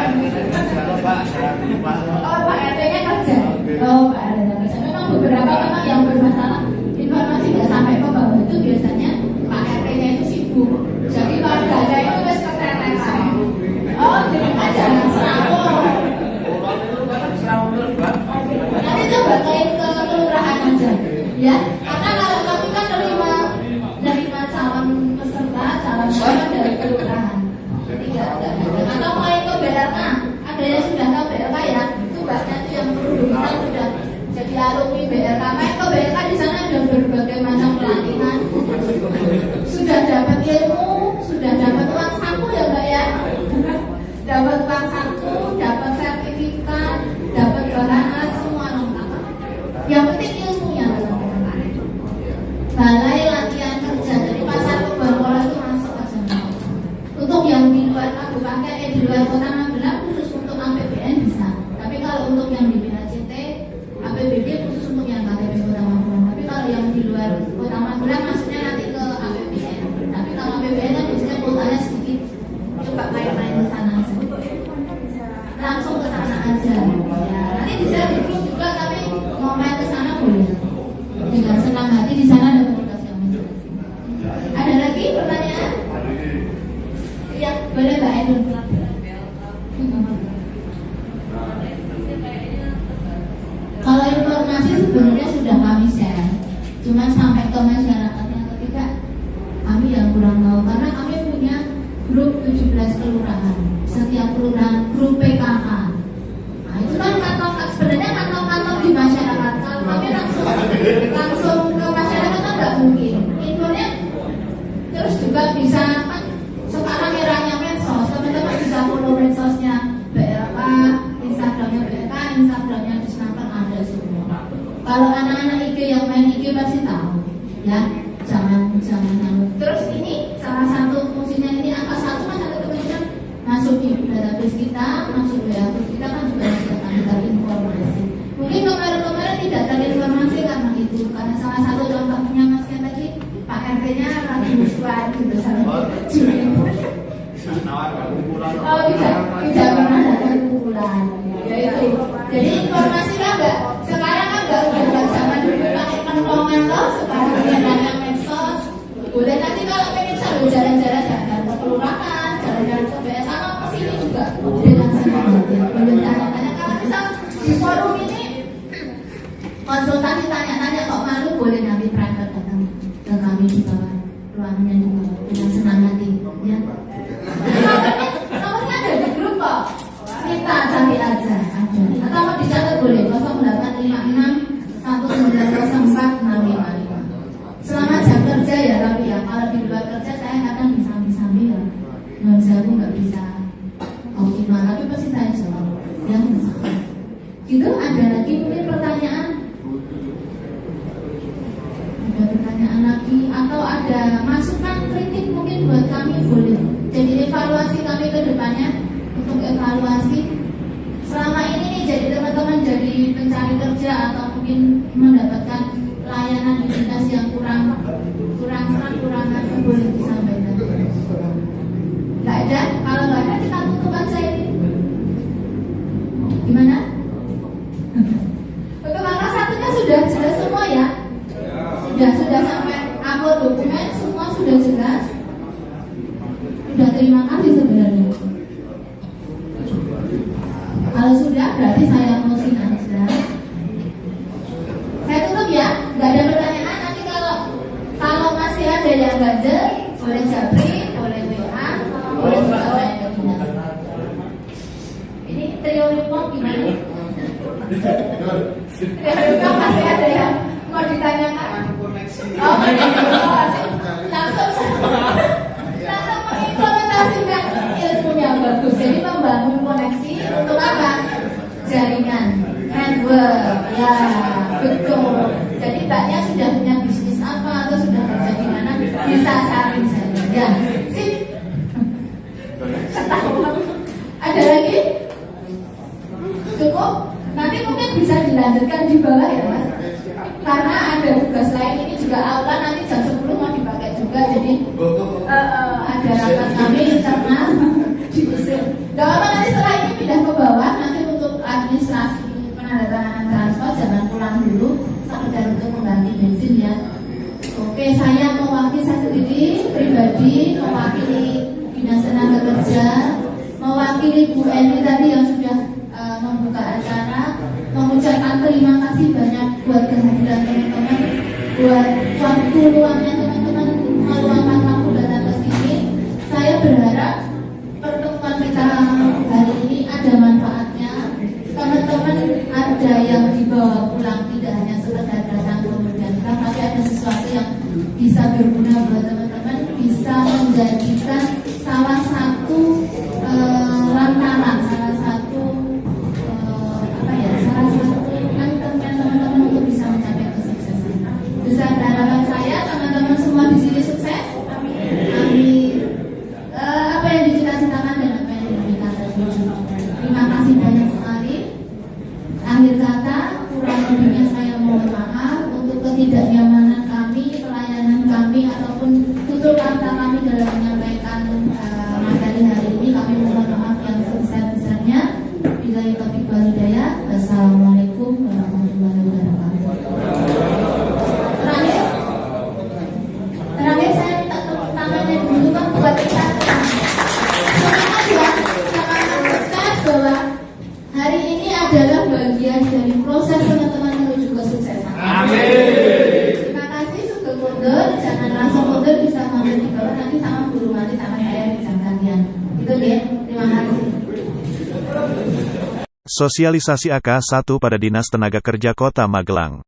oh Pak RT-nya kerja. Oh Pak RT-nya kerja. Memang beberapa memang yang bermasalah informasi nggak sampai ke bawah itu biasanya Pak RT-nya itu sibuk. Jadi warganya itu wes keteteran. Oh jadi jangan serawon. Nanti coba kayak ke kelurahan aja, ya. Karena kalau kami kan nerima calon peserta, calon warga dari kelurahan. Tidak ada. Atau kayak ke BLK, ada yang sudah tahu BLK ya. Itu mbaknya itu yang kita sudah jadi alumni BLK. Kayak ke BLK di sana ada berbagai macam pelatihan. Sudah dapat ilmu, sudah dapat uang saku ya mbak ya. Dapat uang saku, dapat sertifikat, dapat barang semua lengkap. Yang penting ilmunya. Balai latihan kerja dari pasar Kebangkola itu masuk aja. Untuk yang di luar kabupaten, di luar kota Magelang khusus untuk APBN bisa. Tapi kalau untuk yang di BHCT, APBD khusus untuk yang KTP Kota Magelang. Tapi kalau yang di luar kota Magelang maksudnya nanti ke APBN. Tapi kalau APBN kan biasanya kuotanya sedikit. Coba main-main ke sana aja. Langsung ke sana aja. Ya, nanti bisa di grup juga tapi mau main ke sana boleh. Dengan senang hati di sana ada petugas yang menjelaskan. Ada lagi pertanyaan? Ya, boleh Mbak Edun. Kalau informasi sebenarnya sudah kami share, cuma sampai ke masyarakatnya ketika kami yang kurang tahu karena kami punya grup 17 kelurahan, setiap kelurahan grup PKK. Nah itu kan kantong sebenarnya kantong di masyarakat. Kalau kami langsung ke masyarakat kan nggak mungkin. Infonya terus juga bisa kan sekarang eranya medsos, teman-teman bisa follow medsosnya BLK, Instagramnya BLK, Instagramnya Disnaker ada semua. Kalau anak-anak IG yang main IG pasti tahu, ya jangan. Terus ini salah satu fungsinya ini angka 1 kan ada teman-teman masuk di database kita, masuk di database kita kan juga bisa cari informasi. Mungkin kemarin tidak cari informasi karena itu, karena salah satu contohnya Mas Ken tadi Pak RT-nya lagi musuhan gitu sama oh tidak pernah datang kumpulan ya itu. Jadi informasi kan enggak sekarang kan enggak zaman dulu pakai kentongan loh, sekarang ada medsos. Boleh nanti kalau pengen sambil jalan-jalan ke kelurahan, jalan-jalan ke BS sama kesini juga dengan senang hati. Boleh tanya-tanya kalau misal di forum ini konsultasi tanya-tanya kok malu, boleh nanti private datang ke kami di bawah ruangannya di bawah dengan senang hati ya. Nomornya ada di grup kok, kita cari aja ada. Atau mau dicatat boleh 0856 1904 655. Selamat jam kerja ya, tapi ya kalau di luar kerja saya kadang disambi-sambi ya. Saya pun nggak bisa optimal, tapi pasti saya jawab. Ya, gitu. Ada lagi mungkin pertanyaan? Ada pertanyaan lagi atau ada masukan kritik mungkin buat kami boleh. Jadi evaluasi kami ke depannya untuk evaluasi selama ini nih, jadi teman-teman jadi pencari kerja atau mungkin mendapatkan layanan identitas yang kurang boleh disampaikan. Nggak ada, kalau nggak ada kita tutup aja ini. Gimana? Untuk angka 1-nya sudah jelas semua ya? Sudah sampai upload dokumen semua sudah jelas. Sudah terima kasih sebenarnya. Kalau sudah berarti saya closing aja. Saya tutup ya, nggak ada pertanyaan. Nanti kalau masih ada yang ganjel, boleh japri, boleh WA, boleh juga saya koordinasi. Ini trio report gimana? Trio report masih ada yang mau ditanyakan? Oh, langsung mengimplementasikan ilmunya bagus. Jadi membangun koneksi untuk apa? Jaringan, network, ya betul. Jadi mbaknya sudah punya bisnis apa atau sudah kerja di mana, bisa saling saja. Ya, sip. Ada lagi? Cukup? Nanti mungkin bisa dilanjutkan di bawah ya Mas. Karena ada tugas lain ini juga aula nanti jam 10 ada rapat kami internal diusir. Gak apa nanti setelah ini pindah ke bawah, nanti untuk administrasi penandatanganan transport jangan pulang dulu, sekedar untuk mengganti bensin ya. Oke, saya mewakili sendiri pribadi, mewakili Dinas Tenaga Kerja, mewakili Bu Eni tadi yang sudah membuka acara, mengucapkan terima kasih banyak buat kehadiran teman-teman, buat waktu luangnya teman-teman meluangkan waktu datang ke sini. Saya berharap pertemuan kita hari ini ada manfaatnya. Teman-teman ada yang dibawa pulang, tidak hanya sekedar datang kemudian pulang, tapi ada sesuatu yang bisa berguna buat teman-teman, bisa menjadikan salah satu lantaran, salah satu antemnya teman-teman untuk bisa mencapai kesuksesan. Besar harapan saya teman-teman semua di sini sukses. Amin. Apa yang dicita-citakan dan apa yang diminta terwujud. Terima kasih banyak sekali. Akhir kata, kurang lebihnya saya mohon maaf untuk ketidaknyamanan kami, pelayanan kami ataupun tutur kata kami dalam menyampaikan materi hari ini. Kami mohon maaf yang sebesar-besarnya. Billahi taufiq wal hidayah. Wassalamualaikum warahmatullahi wabarakatuh. Terakhir saya minta tepuk tangannya dulu kan buat kita. Semangat ya, semangat sukses bahwa hari ini adalah bagian dari proses teman-teman menuju kesuksesan. Amin. Terima kasih, sugeng mundur, jangan langsung mundur, bisa mundur di bawah nanti sama guru nanti sama saya bisa gantian. Itu ya, terima kasih. Sosialisasi AK1 pada Dinas Tenaga Kerja Kota Magelang.